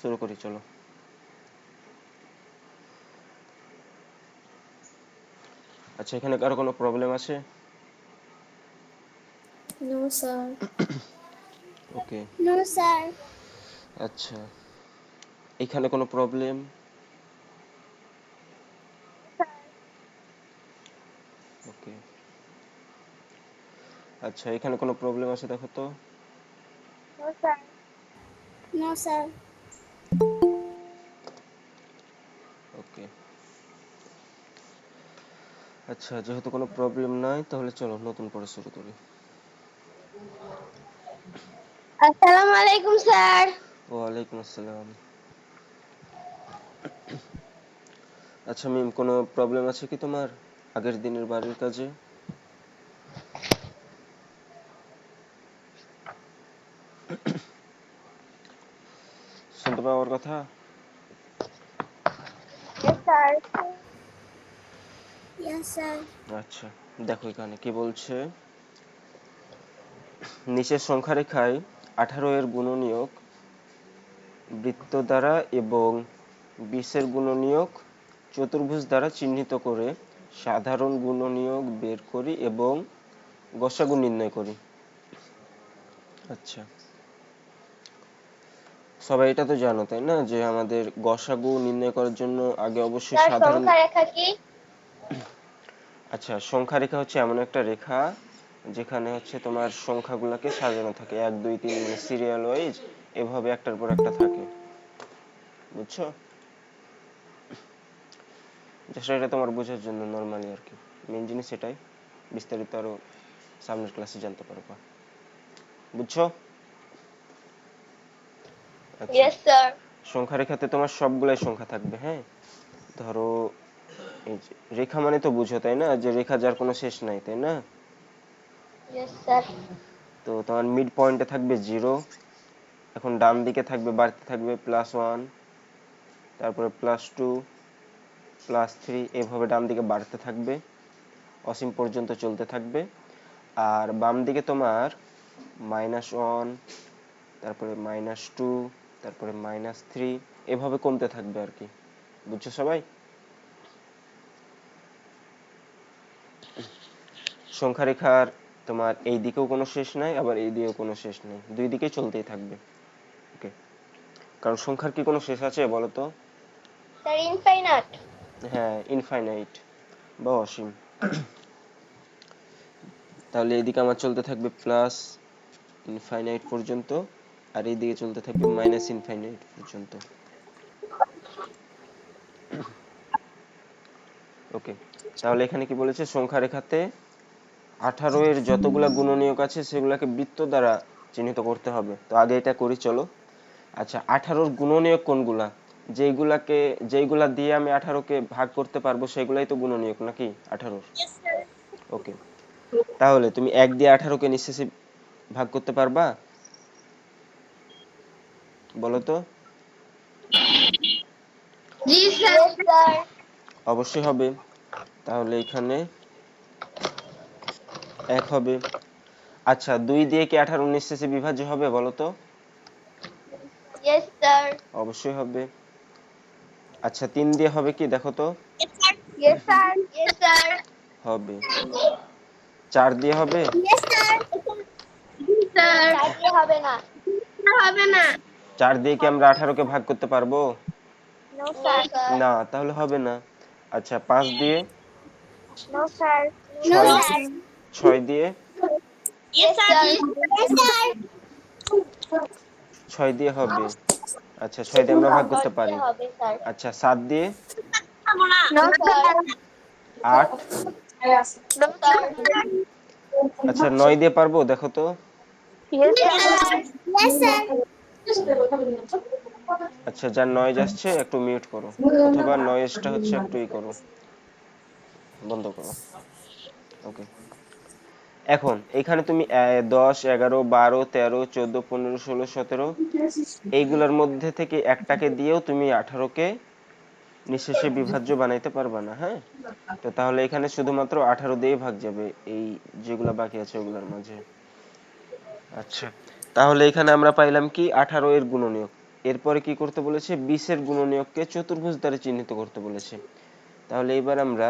শুরু করি, চলো। আচ্ছা, এখানে কারো কোনো প্রবলেম আছে? No sir. Okay. No sir. আচ্ছা, এখানে কোনো প্রবলেম? ওকে। আচ্ছা, এখানে কোনো প্রবলেম আছে দেখো তো। No sir. No sir. Okay. আচ্ছা, যেহেতু কোনো প্রবলেম নাই তাহলে চলো নতুন করে শুরু করি। আসসালামু আলাইকুম স্যার। ওয়ালাইকুম আসসালাম। আচ্ছা মিম, কোনো প্রবলেম আছে কি তোমার আগের দিনের বাড়ির কাজে? শুনতে পাও আমার কথা? Yes sir. Yes sir. আচ্ছা, দেখো এখানে কি বলছে। নিচের সংখ্যা রেখায় 18 এর গুণনীয়ক বৃত্ত দ্বারা এবং 20 এর গুণনীয়ক চতুর্ভুজ দ্বারা চিহ্নিত করে সাধারণ গুণনীয়ক বের করি এবং গসাগু নির্ণয় করি। আচ্ছা, সবাই এটা তো জানো তাই না, যে আমাদের গসাগু নির্ণয় করার জন্য আগে অবশ্যই স্যার সাধারণ। সংখ্যা রেখা কি? আচ্ছা, সংখ্যা রেখা হচ্ছে এমন একটা রেখা যেখানে হচ্ছে তোমার সংখ্যাগুলোকে সাজানো থাকে 1 2 3 সিরিয়াল ওয়াইজ, এভাবে একটার পর একটা থাকে, বুঝছো? জাস্ট এটা তোমার বোঝার জন্য নরমালি আর কি, মেইন জিনিস এটাই, বিস্তারিত আরো সামনের ক্লাসে জানতে পারবা, বুঝছো? আচ্ছা, ইয়েস স্যার। সংখ্যা রেখাতে তোমার সবগুলাই সংখ্যা থাকবে, হ্যাঁ। ধরো এই যে রেখা মানে তো বুঝো তাই না, যে রেখা যার কোনো শেষ নাই, তাই না? Yes sir. তো তোমার মিড পয়েন্টে থাকবে 0, এখন ডান দিকে থাকবে, বাড়তে থাকবে +1, তারপরে +2, +3, এভাবে ডান দিকে বাড়তে থাকবে, অসীম পর্যন্ত চলতে থাকবে। আর বাম দিকে তোমার -1, তারপরে -2, তারপরে -3, এভাবে কমতে থাকবে আর কি, বুঝছো সবাই? সংখ্যা রেখার তোমার এই দিকেও কোনো শেষ নাই, আবার এই দিকেও কোনো শেষ নাই, দুই দিকেই চলতেই থাকবে। ওকে, কারণ সংখ্যার কি কোনো শেষ আছে বলো তো? Sir infinite. হ্যাঁ, ইনফাইনাইট বা অসীম। তাহলে এইদিকে আমার চলতে থাকবে প্লাস ইনফাইনাইট পর্যন্ত, আর এইদিকে চলতে থাকবে মাইনাস ইনফাইনাইট পর্যন্ত। ওকে, তাহলে এখানে কি বলেছে, সংখ্যা রেখাতে 18 এর যতগুলা গুণনীয়ক আছে সেগুলাকে বৃত্ত দ্বারা চিহ্নিত করতে হবে। তো আগে এটা করি, চলো। আচ্ছা, 18 গুণনীয়ক কোনগুলা? যেইগুলা দিয়ে আমি 18কে ভাগ করতে পারবো সেগুলাই তো গুণনীয়ক নাকি 18? ওকে, তাহলে তুমি 1 দিয়ে 18কে নিঃশেষে ভাগ করতে পারবা? বলো তো। জি স্যার। Yes sir. অবশ্যই হবে। তাহলে এখানে 1 হবে। আচ্ছা, 2 দিয়ে কি 18 নিঃশেষে বিভাজ্য হবে বলো তো? Yes sir. অবশ্যই হবে। আচ্ছা, 3 দিয়ে হবে কি দেখো তো? Yes sir. Yes sir. হবে। 4 দিয়ে হবে? Yes sir. স্যার 4 দিয়ে হবে না। হবে না। 4 দিয়ে কি আমরা 18কে ভাগ করতে পারবো? No sir. না, তাহলে হবে না। আচ্ছা, 5 দিয়ে? No sir. No 6, sir. 6 দিয়ে? Yes sir. Yes sir. 6 দিয়ে হবে। আচ্ছা, 6 দিয়ে আমরা ভাগ করতে পারি। হবে স্যার। আচ্ছা, 7 দিয়ে? No sir. 8? No sir. আচ্ছা, 9 দিয়ে পারবো দেখো তো? Yes sir. Yes sir. আচ্ছা, যার নয়েজ আসছে একটু মিউট করো, অথবা নয়েজটা হচ্ছে একটু ই করো, বন্ধ করো। ওকে, এখন এখানে তুমি 10 11 12 13 14 15 16 17 এইগুলোর মধ্যে থেকে একটাকে দিয়েও তুমি 18কে নিঃশেষে বিভাজ্য বানাইতে পারবা না, হ্যাঁ। তো তাহলে এখানে শুধুমাত্র 18 দিয়ে ভাগ যাবে এই যেগুলা বাকি আছে ওগুলোর মাঝে। আচ্ছা, তাহলে এখানে আমরা পাইলাম কি 18 এর গুণনীয়ক। এরপরে কি করতে বলেছে, 20 এর গুণনীয়ককে চতুর্ভুজ দ্বারা চিহ্নিত করতে বলেছে। তাহলে এবার আমরা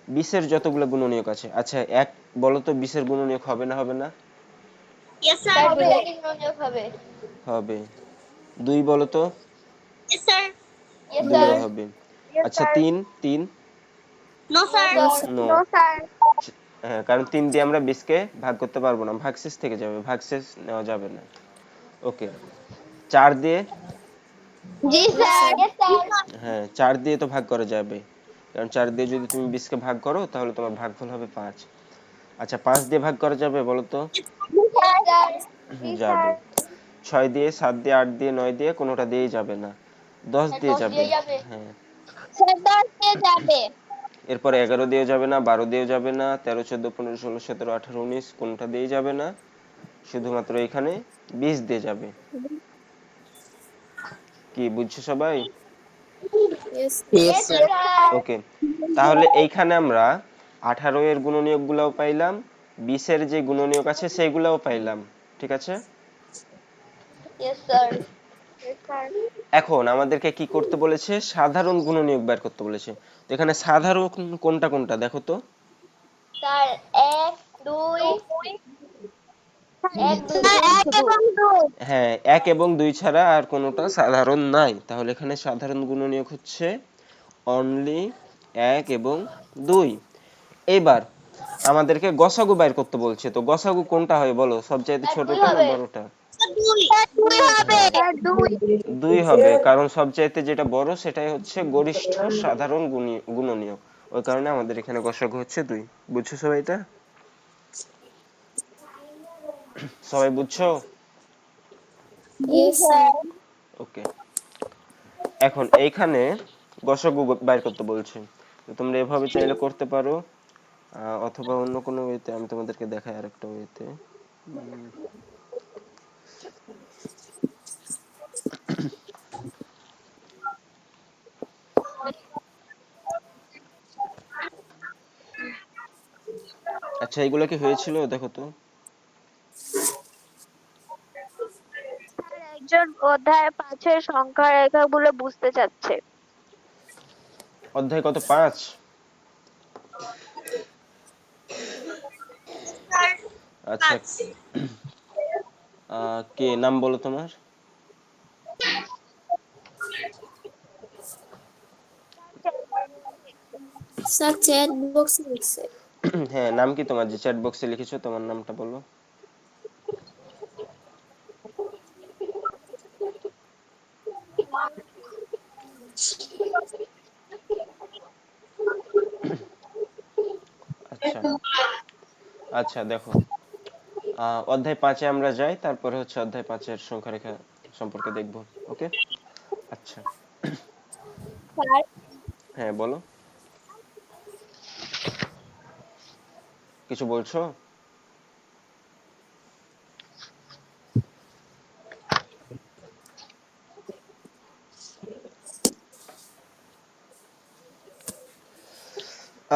20 এর যতগুলো গুণনীয়ক আছে, আচ্ছা এক বলো তো 20 এর গুণনীয়ক হবে না হবে না? Yes sir. হবে। হবে। হবে। 2 বলো তো? Yes sir. Yes 2 sir. হবে। Yes আচ্ছা sir. 3 3 No sir. No. No sir. হ্যাঁ, কারণ 3 দিয়ে আমরা 20 কে ভাগ করতে পারবো না, ভাগশেষ থেকে যাবে, ভাগশেষ নেওয়া যাবে না। ওকে। 4 দিয়ে? জি স্যার। Yes sir. হ্যাঁ 4 দিয়ে তো ভাগ করা যাবে, কারণ 4 দিয়ে যদি তুমি 20 কে ভাগ করো তাহলে তোমার ভাগফল হবে 5। আচ্ছা 5 দিয়ে ভাগ করা যাবে বলো তো? Yes sir. যাবে। 6 দিয়ে, 7 দিয়ে, 8 দিয়ে, 9 দিয়ে কোনোটা দিয়েই যাবে না। 10 দিয়ে 10 যাবে। দিয়ে যাবে। হ্যাঁ। স্যার 10 দিয়ে যাবে। এরপর 11 দিয়ে যাবে না, 12 দিয়ে যাবে না, 13 14 15 16 17 18 19 কোনটা দিয়ে যাবে না, শুধুমাত্র এখানে 20 দিয়ে যাবে। কি বুঝছো সবাই? Yes sir. ওকে। তাহলে এইখানে আমরা 18 এর গুণনীয়কগুলোও পাইলাম, 20 এর যে গুণনীয়ক আছে সেইগুলোও পাইলাম, ঠিক আছে? Yes sir. Yes sir. এখন আমাদেরকে কি করতে বলেছে, সাধারণ গুণনীয়ক বের করতে বলেছে। তো এখানে সাধারণ কোনটা কোনটা দেখো তো? স্যার 1 2 1 2 হ্যাঁ 1 এবং 2 ছাড়া আর কোনোটা সাধারণ নাই, তাহলে এখানে সাধারণ গুণনীয়ক হচ্ছে অনলি 1 এবং 2। এবার আমাদেরকে গসাগু বাইর করতে বলছে, তো গসাগু কোনটা হয় বলো, সবচেয়ে ছোটটা না বড়টা? 2 হবে। 2 হবে, কারণ সবচাইতে যেটা বড় সেটাই হচ্ছে গরিষ্ঠ সাধারণ গুণনীয়ক, ওই কারণে আমাদের এখানে গসাগু হচ্ছে 2। বুঝছো সবাই এটা? সবাই বুঝছো? Yes sir. ওকে। এখন এইখানে গসাগু বাইর করতে বলছে, তো তোমরা এভাবে চাইলে করতে পারো, অথবা অন্য কোনো ওয়েতে আমি তোমাদেরকে দেখাই আরেকটা ওয়েতে। আচ্ছা এইগুলো কি হয়েছিল দেখো তো? স্যার একজন অধ্যায় 5-এর সংখ্যা রেখাগুলো বুঝতে চাচ্ছে। অধ্যায় কত 5? আচ্ছা কে নাম বলো তোমার? স্যার চ্যাট বক্সে লিখছে। হ্যাঁ নাম কি তোমার, যে চ্যাট বক্সে লিখেছো তোমার নামটা বলো। আচ্ছা আচ্ছা দেখো, অধ্যায় 5-এ আমরা যাই, তারপরে হচ্ছে অধ্যায় 5-এর সংখ্যা রেখা সম্পর্কে দেখব। ওকে। আচ্ছা স্যার হ্যাঁ বলো, কিছু বলছো?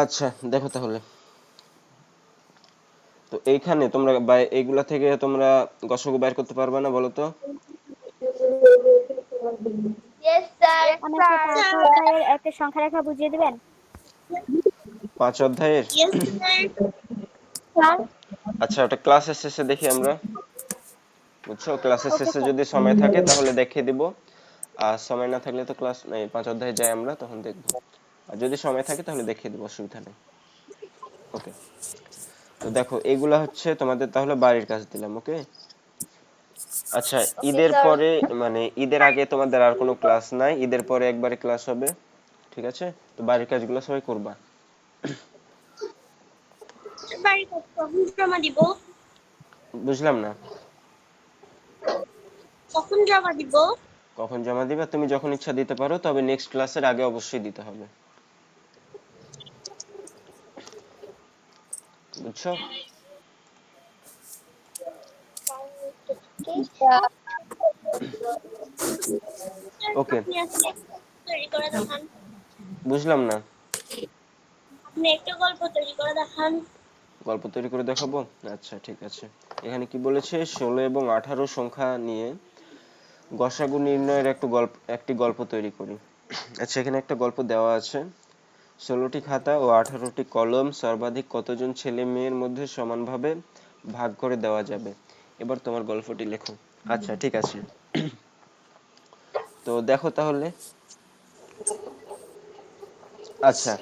আচ্ছা দেখো তাহলে, তো এইখানে তোমরা এইগুলা থেকে তোমরা গসাগু বের করতে পারবে না বলো তো? Yes sir. আমাকে 5 অধ্যায়ের একটা সংখ্যা রেখা বুঝিয়ে দিবেন? 5 অধ্যায়ের? Yes sir. আচ্ছা ওটা ক্লাসের শেষে দেখি আমরা, বুঝছো? ক্লাসের ওকে শেষে স্যার। যদি সময় থাকে তাহলে দেখিয়ে দিব, আর সময় না থাকলে তো ক্লাস নেই, 5 অধ্যায়ে যাই আমরা তখন দেখব, আর যদি সময় থাকে তাহলে দেখিয়ে দিব, অসুবিধা নেই। ওকে। তো দেখো এগুলা হচ্ছে তোমাদের তাহলে বাড়ির কাজ দিলাম। ওকে। আচ্ছা ওকে ঈদের স্যার। পরে, মানে ঈদের আগে তোমাদের আর কোনো ক্লাস নাই, ঈদের পরে একবারে ক্লাস হবে, ঠিক আছে? তো বাড়ির কাজগুলো সবাই করবা। বাড়ি কখন জমা দিব? বুঝলাম না। কখন জমা দিব? কখন জমা দিবা, তুমি যখন ইচ্ছা দিতে পারো, তবে নেক্সট ক্লাসের আগে অবশ্যই দিতে হবে, বুঝছো? ওকে। আপনি আজকে তৈরি করে দেখান। বুঝলাম না। আপনি একটা গল্প তৈরি করে দেখান। গল্প তৈরি করে দেখাবো? আচ্ছা ঠিক আছে। এখানে কি বলেছে, 16 এবং 18 সংখ্যা নিয়ে গসাগু নির্ণয়ের একটি গল্প তৈরি করি। আচ্ছা, এখানে একটা গল্প দেওয়া আছে। 16টি খাতা ও 18টি কলম সর্বাধিক কতজন ছেলে মেয়ের মধ্যে সমানভাবে ভাগ করে দেওয়া যাবে? এবার তোমার গল্পটি লেখো। আচ্ছা, ঠিক আছে। তো দেখো তাহলে। আচ্ছা,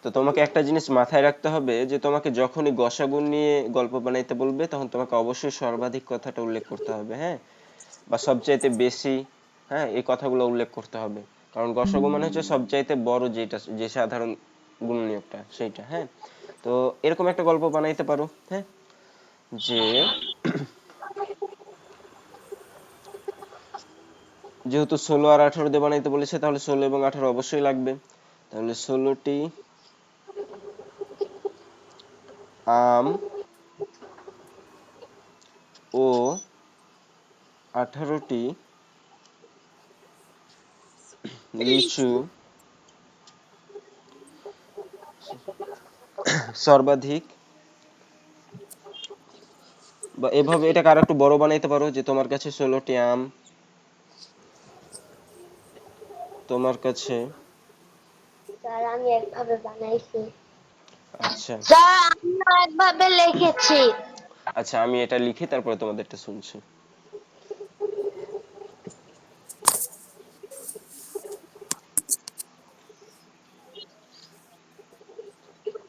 তো তোমাকে একটা জিনিস মাথায় রাখতে হবে যে তোমাকে যখনই গসাগু নিয়ে গল্প বানাইতে বলবে তখন তোমাকে অবশ্যই সর্বাধিক কথাটা উল্লেখ করতে হবে, হ্যাঁ, বা সবচাইতে বেশি, হ্যাঁ, এই কথাগুলো উল্লেখ করতে হবে। কারণ গসাগু মানে হচ্ছে সবচাইতে বড় যেটা, যে সাধারণ গুণনীয়কটা সেইটা, হ্যাঁ। তো এরকম একটা গল্প বানাইতে পারো, হ্যাঁ, যে যেহেতু 16 আর 18 দিয়ে বানাইতে বলেছে তাহলে 16 এবং 18 অবশ্যই লাগবে। তাহলে 16টি আম ও 18টি লিচু সর্বাধিক, বা এভাবে এটাকে আর একটু বড় বানাইতে পারো যে তোমার কাছে 16টি আম, তোমার কাছে, স্যার আমি একভাবে বানাইছি। আচ্ছা স্যার আমি একভাবে লিখেছি। আচ্ছা, আমি এটা লিখি তারপরে তোমাদেরটা শুনছি।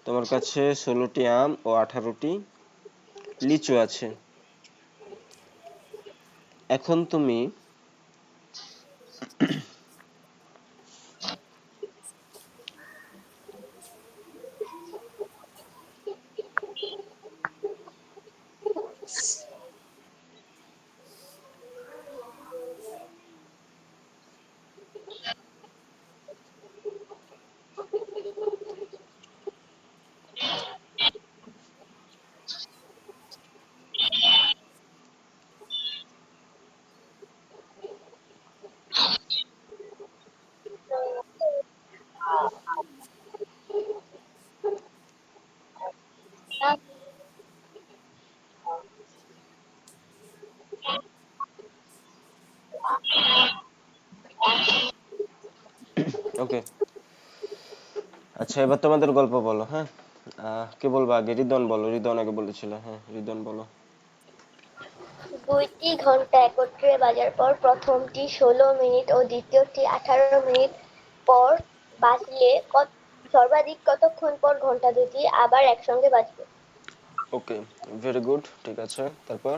তোমার কাছে 16টি আম ও 18টি লিচু আছে। এখন তুমি ওকে। আচ্ছা, এবার তোমাদের গল্প বলো, হ্যাঁ। কে বলবো আগে? রিদন বলো, রিদন আগে বলেছিল, হ্যাঁ, রিদন বলো। দুইটি ঘন্টা একত্রে বাজার পর প্রথমটি 16 মিনিট ও দ্বিতীয়টি 18 মিনিট পর বাজলে সর্বাধিক কতক্ষণ পর ঘন্টা দুটি আবার একসঙ্গে বাজবে? ওকে, ভেরি গুড, ঠিক আছে, তারপর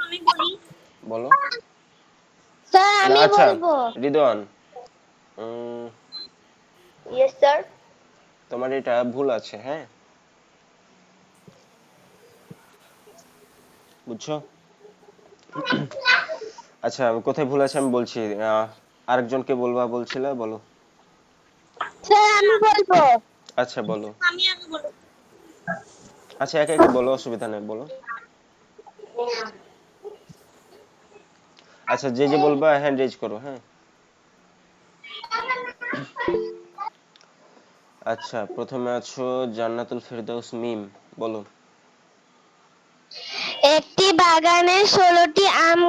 আমি বলি। বলো। স্যার না, আমি আচ্ছা, বলবো। Ridon, yes sir. তোমার এটা ভুল আছে, হ্যাঁ, বুঝছো? আচ্ছা, কোথায় ভুল আছে আমি বলছি। আরেকজনকে বলবা বলছিলে, বলো। স্যার আমি বলবো। আচ্ছা, বলো। আমি আগে বলবো। আচ্ছা, একে একে বলো, অসুবিধা নেই, বলো। আচ্ছা, যে যে বলবা হ্যান্ড রেজ করো, হ্যাঁ। আচ্ছা, প্রথমে আছো জান্নাতুল ফেরদৌস মিম, বলো। একটি বাগানে 16টি আম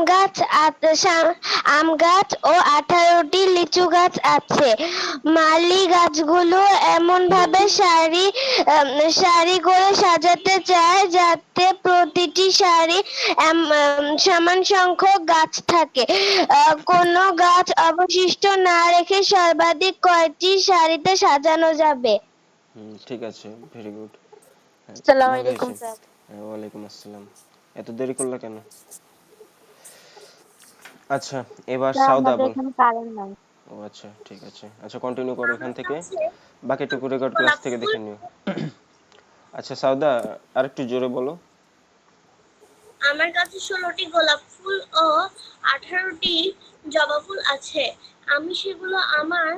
গাছ ও 18টি লিচু গাছ আছে। মালি গাছগুলো এমন ভাবে সারি করে সাজাতে চায় যাতে প্রতিটি সারি সমান সংখ্যক গাছ থাকে। কোনো গাছ অবশিষ্ট না রেখে সর্বাধিক কয়টি সারিতে সাজানো যাবে? ঠিক আছে, ভেরি গুড, হ্যাঁ, আসসালামু ভালো আলাইকুম হয়েছে। স্যার। হ্যাঁ, ওয়ালাইকুম আসসালাম। এত দেরি করলা কেন? আচ্ছা, এবার স্যার সাউদা আমাদের বল। এখানে কারেন্ট নাই। ও আচ্ছা, ঠিক আছে, আচ্ছা, কন্টিনিউ করো এখান আমার থেকে, কাছে বাকিটুকু রেকর্ড ক্লাস গোলাপ থেকে ফুল। দেখে নিও। আচ্ছা সাউদা, আরেকটু জোরে বলো। আমার কাছে 16টি গোলাপ ফুল ও 18টি জবা ফুল আছে। আমি সেগুলো আমার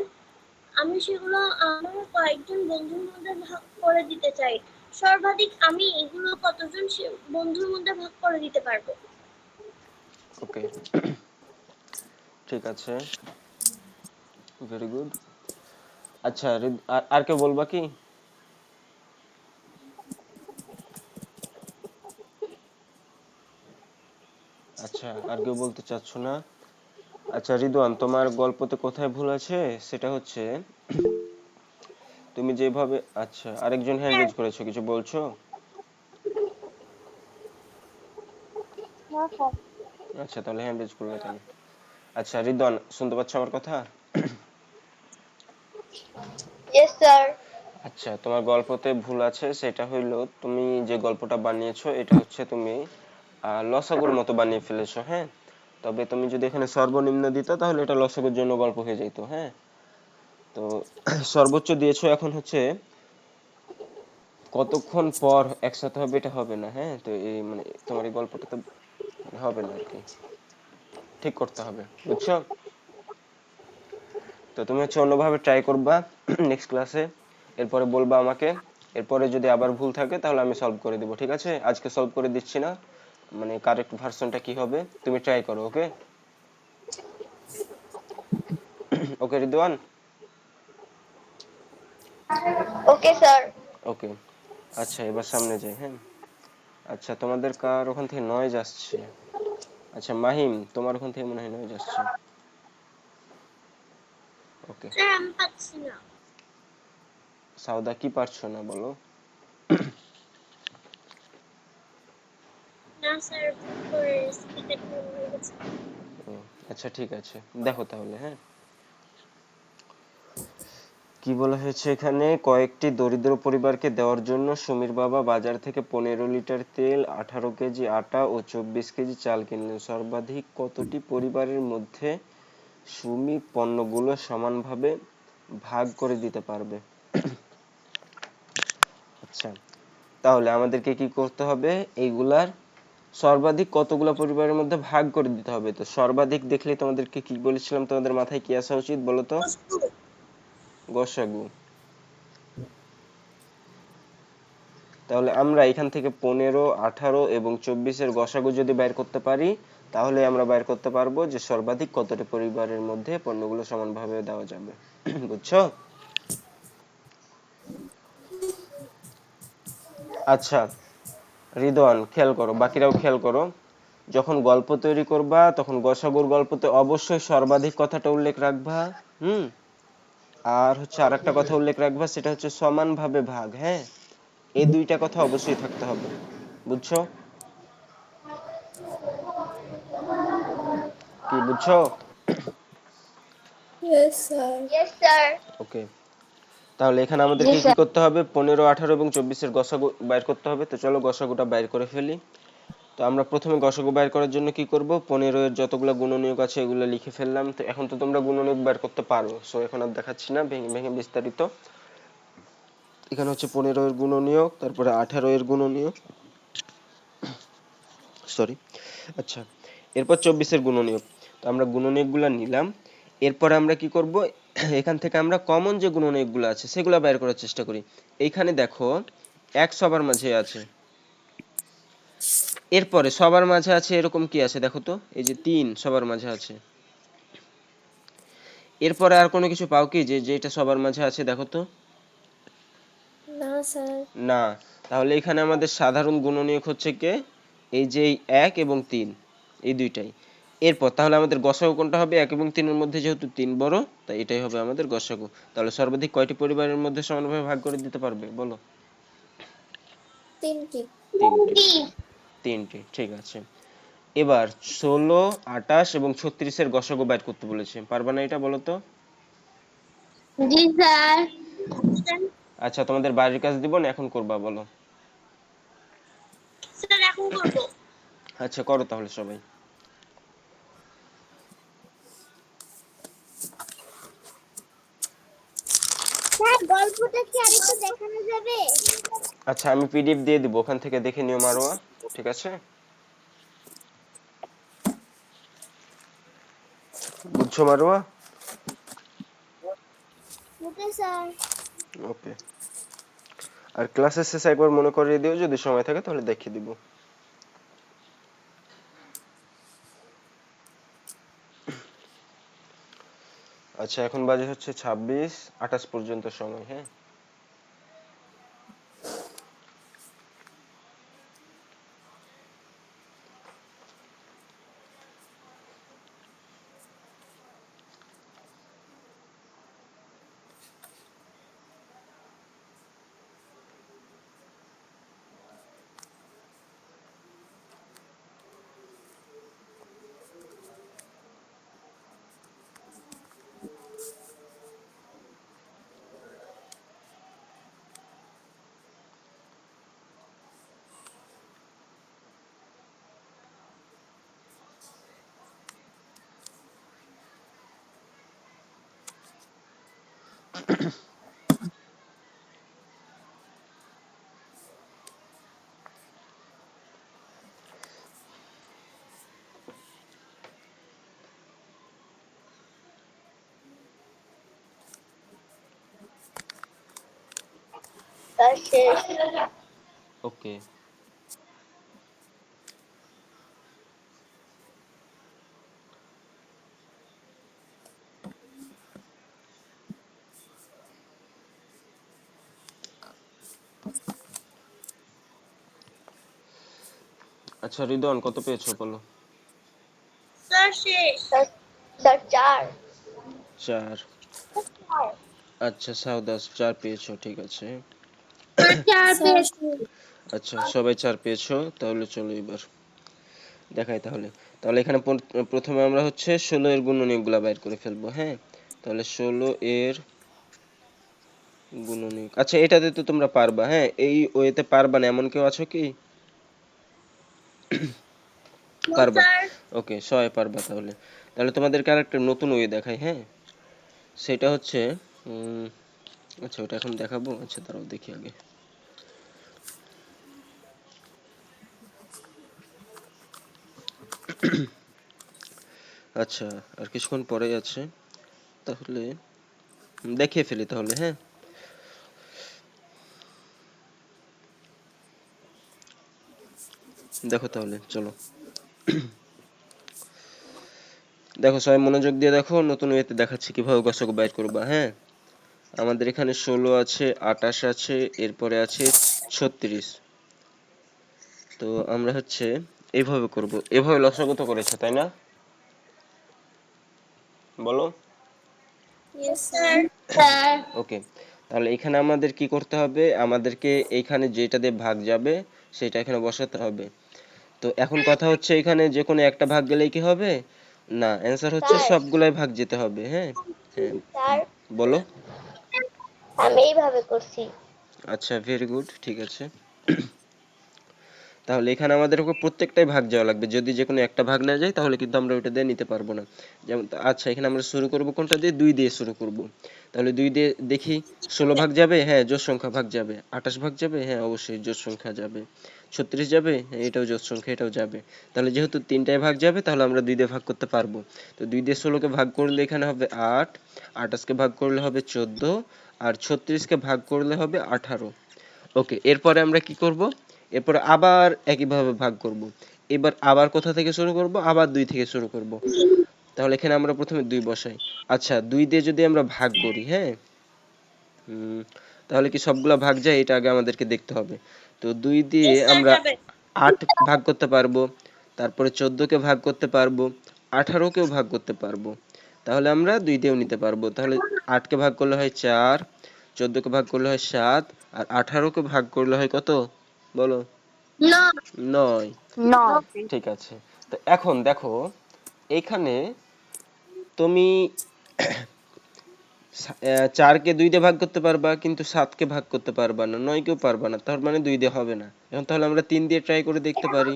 আমি সেগুলো আমার কয়েকজন বন্ধুর মধ্যে ভাগ করে দিতে চাই। সর্বাধিক আমি এগুলো কতজন বন্ধুর মধ্যে ভাগ করে দিতে পারবো? ওকে, ঠিক আছে, ভেরি গুড। আচ্ছা, আর কেউ বলবা কি? আচ্ছা, আর কেউ বলতে চাচ্ছ না? আচ্ছা রিদওয়ান, তোমার গল্পতে কোথায় ভুল আছে সেটা হচ্ছে তুমি যেভাবে, আচ্ছা আরেকজন হ্যান্ড রেজ করেছো, কিছু বলছো? আচ্ছা তাহলে হ্যান্ড রেজ করবে কেন? আচ্ছা রিদওয়ান, শুনতে পাচ্ছ আমার কথা? Yes sir. আচ্ছা, তোমার গল্পতে ভুল আছে, সেটা হইলো তুমি যে গল্পটা বানিয়েছো এটা হচ্ছে তুমি লসাগুর মতো বানিয়ে ফেলেছো, হ্যাঁ। তবে তুমি যদি এখানে সর্বনিম্ন দিতা তাহলে এটা লসাগুর জন্য গল্প হয়ে যেত, হ্যাঁ। তো সর্বোচ্চ দিয়েছো, এখন হচ্ছে কতক্ষণ পর একসাথে হবে এটা হবে না, হ্যাঁ। তো এই মানে তোমার এই গল্পটা তো মানে হবে না আর কি, ঠিক করতে হবে, বুঝছো? তো তুমি হচ্ছে অন্যভাবে ট্রাই করবা নেক্সট ক্লাসে, এরপরে বলবা আমাকে। এরপরে যদি আবার ভুল থাকে তাহলে আমি সলভ করে দিব, ঠিক আছে? আজকে সলভ করে দিচ্ছি না, মানে কারেক্ট ভার্সনটা কি হবে তুমি ট্রাই করো, ওকে? ওকে রিদওয়ান? Okay sir. ওকে। আচ্ছা এবার সামনে যাই, হ্যাঁ। আচ্ছা তোমাদের কার ওখান থেকে নয়েজ আসছে? আচ্ছা মাহিম, তোমার ওখান থেকে মনে হয় নয়েজ আসছে। ওকে। স্যার আমি পাচ্ছি না। সাউদা, কি পারছো না বলো? না স্যার, ভুল করে স্পিকারটা অন হয়ে গেছে। ও, আচ্ছা ঠিক আছে, দেখো তাহলে, হ্যাঁ। কি বলা হয়েছে এখানে, কয়েকটি দরিদ্র পরিবারকে দেওয়ার জন্য সুমির বাবা বাজার থেকে 15 লিটার তেল, 18 কেজি আটা ও 24 কেজি চাল কিনলেন। সর্বাধিক কতটি পরিবারের মধ্যে সুমি পণ্যগুলো সমানভাবে ভাগ করে দিতে পারবে? আচ্ছা, তাহলে আমাদেরকে কি করতে হবে, এইগুলার সর্বাধিক কতগুলো পরিবারের মধ্যে ভাগ করে দিতে হবে। তো সর্বাধিক দেখলে তোমাদেরকে কি বলেছিলাম, তোমাদের মাথায় কি আসা উচিত বলো তো? গসাগু। তাহলে আমরা এখান থেকে 15, 18 এবং 24-এর গসাগু যদি বের করতে পারি, তাহলে আমরা বের করতে পারবো যে সর্বাধিক কতটি পরিবারের মধ্যে পণ্যগুলো সমানভাবে দেওয়া যাবে। বুঝছো? আচ্ছা রিদওয়ান, খেয়াল করো, বাকিরাও খেয়াল করো। যখন গল্প তৈরি করবা তখন গসাগুর গল্পতে অবশ্যই সর্বাধিক কথাটা উল্লেখ রাখবা। হুম। আর হচ্ছে আরেকটা কথা উল্লেখ রাখবা, সেটা হচ্ছে সমানভাবে ভাগ, হ্যাঁ। এই দুইটা কথা অবশ্যই থাকতে হবে, বুঝছো? কি বুঝছো? Yes sir. Yes sir. Okay. তাহলে এখানে জি আমাদেরকে কি স্যার। করতে হবে, 15, 18 এবং 24-এর গসাগু বাইর করতে হবে। তো চলো গসাগুটা বাইর করে ফেলি। তো আমরা প্রথমে গসাগু বাইর করার জন্য কি করব, 15 এর যতগুলো গুণনীয়ক আছে এগুলো লিখে ফেললাম। তো এখন তো তোমরা গুণনীয়ক বাইর করতে পারো, সো এখন আর দেখাচ্ছি না ভেঙে ভেঙে বিস্তারিত। এখানে হচ্ছে 15 এর গুণনীয়ক, তারপরে 18 এর গুণনীয়ক, সরি, আচ্ছা, এরপর 24-এর গুণনীয়ক। তো আমরা গুণনীয়কগুলো নিলাম। এরপর আমরা কি করব, এখান থেকে আমরা কমন যে গুণনীয়কগুলো আছে সেগুলো বের করার চেষ্টা করি। এইখানে দেখো এক সবার মাঝে আছে, এরপরে সবার মাঝে আছে এরকম কি আছে দেখো তো, এই যে 3 সবার মাঝে আছে। এরপরে আর কোনো কিছু পাও কি যে যেটা সবার মাঝে আছে দেখো তো? না স্যার। না। তাহলে এখানে আমাদের সাধারণ গুণনীয়ক হচ্ছে কে, এই যে এই 1 এবং 3, এই দুইটাই। এরপর তাহলে আমাদের গসাগু কোনটা হবে, 1 এবং 3 এর মধ্যে যেহেতু 3 বড়, তাই এটাই হবে আমাদের গসাগু। তাহলে সর্বাধিক কয়টি পরিবারের মধ্যে সমানভাবে ভাগ করে দিতে পারবে বলো? 3টি। 3টি। 3টি, ঠিক আছে। এবার 16, 28 এবং 36-এর গসাগু বের করতে বলেছে, পারবা না এটা বলো তো? জি স্যার। আচ্ছা তোমাদের বাড়ির কাজ দিব না, এখন করবা বলো? স্যার এখন করব। আচ্ছা করো তাহলে সবাই। স্যার গল্পটা কি আরেকটু দেখানো যাবে? আচ্ছা আমি পিডিএফ দিয়ে দিব, ওখান থেকে দেখে নিও মারোয়া, ঠিক আছে? বুঝছো মারোয়া? Okay sir. ওকে। আর ক্লাসের শেষে একবার মনে করিয়ে দিও, যদি সময় থাকে তাহলে দেখিয়ে দিব। আচ্ছা এখন বাজে হচ্ছে 26, 28 পর্যন্ত সময়, হ্যাঁ। স্যার শেষ। ওকে, আচ্ছা রিদওয়ান কত পেয়েছো বলো? স্যার শেষ। স্যার 4। 4। আচ্ছা সাউদাস 4 পেয়েছো, ঠিক আছে। স্যার 4 পেয়েছি। আচ্ছা সবাই 4 পেয়েছো, তাহলে চলো এবার দেখাই তাহলে। তাহলে এখানে প্রথমে আমরা হচ্ছে 16 এর গুণনীয়কগুলা বাইর করে ফেলবো, হ্যাঁ। তাহলে 16 এর গুণনীয়ক, আচ্ছা এটাতে তো তোমরা পারবা, হ্যাঁ। এই ওয়েতে পারবা না এমন কেউ আছো কি? পারবা? ওকে, সবাই পারবা তাহলে। তাহলে তোমাদেরকে আরেকটা নতুন ওয়ে দেখাই, হ্যাঁ। সেটা হচ্ছে আচ্ছা ওটা এখন দেখাবো, আচ্ছা দাঁড়াও দেখি আগে। আচ্ছা আর কিছুক্ষণ পরেই আছে, তাহলে দেখিয়ে ফেলি তাহলে, হ্যাঁ। দেখো তাহলে চলো। দেখো সবাই মনোযোগ দিয়ে দেখো, নতুন ওয়েতে দেখাচ্ছি কিভাবে গসক বাইর করবা, হ্যাঁ। আমাদের এখানে 16 আছে, 28 আছে, এরপরে আছে 36। তো আমরা হচ্ছে এইভাবে করব, এভাবে লসাগু তো করেছে তাই না, বলো? Yes sir. স্যার ওকে, তাহলে এখানে আমাদের কি করতে হবে, আমাদেরকে এইখানে যেটা দিয়ে ভাগ যাবে সেটা এখানে বসাতে হবে। তো এখন কথা হচ্ছে এখানে যে কোনো একটা ভাগ গেলেই কি হবে না, অ্যান্সার হচ্ছে স্যার সবগুলাই ভাগ যেতে হবে, হ্যাঁ। হ্যাঁ স্যার বলো। আমি এইভাবে করছি। আচ্ছা ভেরি গুড, ঠিক আছে। তাহলে এখানে আমাদের প্রত্যেকটাই ভাগ যাওয়া লাগবে, যদি যে কোনো একটা ভাগ না যায় তাহলে কিন্তু আমরা ওইটা দিয়ে নিতে পারবো না। যেমন আচ্ছা এখানে আমরা শুরু করব কোনটা দিয়ে, 2 দিয়ে শুরু করব। তাহলে 2 দিয়ে দেখি 16 ভাগ যাবে, হ্যাঁ জোড় সংখ্যা ভাগ যাবে। 28 ভাগ যাবে, হ্যাঁ অবশ্যই জোড় সংখ্যা যাবে। 36 যাবে, হ্যাঁ এটাও জোড় সংখ্যা, এটাও যাবে। তাহলে যেহেতু তিনটায় ভাগ যাবে তাহলে আমরা 2 দিয়ে ভাগ করতে পারবো। তো 2 দিয়ে 16 কে ভাগ করলে এখানে হবে 8, 28 কে ভাগ করলে হবে 14, আর 36 কে ভাগ করলে হবে 18। ওকে, এরপরে আমরা কি করব, এরপরে আবার একইভাবে ভাগ করব। এবার আবার কোথা থেকে শুরু করব, আবার 2 থেকে শুরু করব। তাহলে এখানে আমরা প্রথমে 2 বসাই। আচ্ছা 2 দিয়ে যদি আমরা ভাগ করি, হ্যাঁ তাহলে কি সবগুলা ভাগ যায়, এটা আগে আমাদেরকে দেখতে হবে। তো 2 দিয়ে আমরা 8 ভাগ করতে পারবো, তারপরে 14 কে ভাগ করতে পারবো, 18 কেও ভাগ করতে পারবো। তাহলে আমরা 2 দিয়েও নিতে পারবো। তাহলে 8 কে ভাগ করলে হয় 4, 14 কে ভাগ করলে হয় 7, আর 18 কে ভাগ করলে হয় কত বলো? 9। 9। ঠিক আছে। তো এখন দেখো এইখানে তুমি 4 কে 2 দিয়ে ভাগ করতে পারবা, কিন্তু 7 কে ভাগ করতে পারবা না, 9 কেও পারবা না, তার মানে 2 দিয়ে হবে না। এখন তাহলে আমরা 3 দিয়ে ট্রাই করে দেখতে পারি।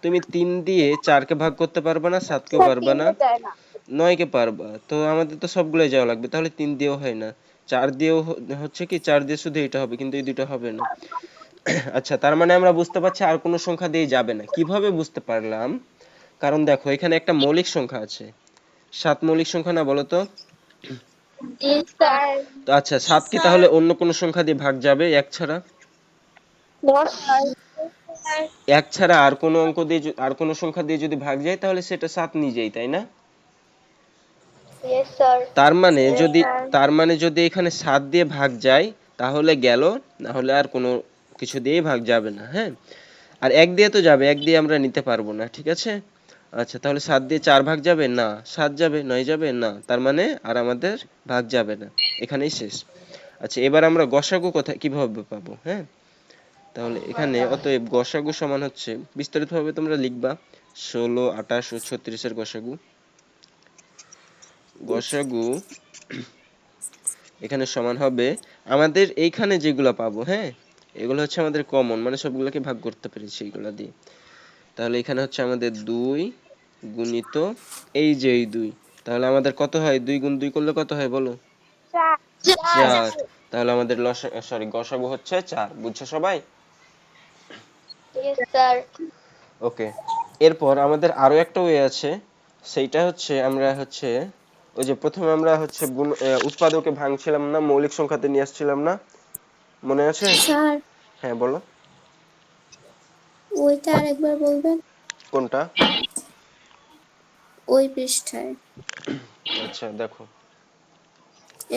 তুমি 3 দিয়ে 4 কে ভাগ করতে পারবা না, 7 কেও স্যার পারবা 3 না, দিয়ে যায় না। 9 কে পারবা। তো আমাদের তো সবগুলাই যাওয়া লাগবে, তাহলে 3 দিয়েও হয় না। 4 দিয়েও হচ্ছে কি 4 দিয়ে শুধু এটা হবে, কিন্তু এই দুটো হবে না। আচ্ছা তার মানে আমরা বুঝতে পারছি আর কোনো সংখ্যা দিয়ে যাবে না। কিভাবে বুঝতে পারলাম, কারণ দেখো এখানে একটা মৌলিক সংখ্যা আছে। 7 মৌলিক সংখ্যা না বলো তো? জি স্যার। তো আচ্ছা 7 কি তাহলে অন্য কোনো সংখ্যা দিয়ে ভাগ যাবে 1 ছাড়া? 10 স্যার। 1 ছাড়া আর কোনো অঙ্ক দিয়ে আর কোনো সংখ্যা দিয়ে যদি ভাগ যায় তাহলে সেটা 7 নিজেই, তাই না? Yes sir. তার মানে যদি এখানে 7 দিয়ে ভাগ যায় তাহলে গেল, না হলে আর কোনো কিছু দিয়েই ভাগ যাবে না, হ্যাঁ। আর 1 দিয়ে তো যাবে, 1 দিয়ে আমরা নিতে পারবো না, ঠিক আছে। আচ্ছা তাহলে 7 দিয়ে 4 ভাগ যাবে না, 7 যাবে, 9 যাবে না, তার মানে আর আমাদের ভাগ যাবে না, এখানেই শেষ। আচ্ছা এবার আমরা গসাগু কোথায় কিভাবে পাবো, হ্যাঁ। তাহলে এখানে অতএব গসাগু সমান হচ্ছে, বিস্তারিতভাবে তোমরা লিখবা 16, 28 ও 36 এর গসাগু। গসাগু এখানে সমান হবে আমাদের এইখানে যেগুলো পাবো, হ্যাঁ এগুলো হচ্ছে আমাদের কমন, মানে সবগুলোকে ভাগ করতে পেরেছি এইগুলা দিয়ে। তাহলে এখানে হচ্ছে আমাদের 2 গুণিত এই যে এই 2, তাহলে আমাদের কত হয়, 2 গুণ 2 করলে কত হয় বলো? 4। তাহলে আমাদের গসাগু হচ্ছে 4। বুঝছো সবাই? Yes sir. ওকে। এরপর আমাদের আরো একটা ওয়ে আছে, সেইটা হচ্ছে আমরা হচ্ছে ওই যে প্রথমে আমরা হচ্ছে উৎপাদকে ভাঙছিলাম না, মৌলিক সংখ্যাতে নিয়ে আসছিলাম না, মনে আছে? স্যার হ্যাঁ বলো। ওইটা আরেকবার বলবেন, কোনটা? ওই পৃষ্ঠায়। আচ্ছা দেখো,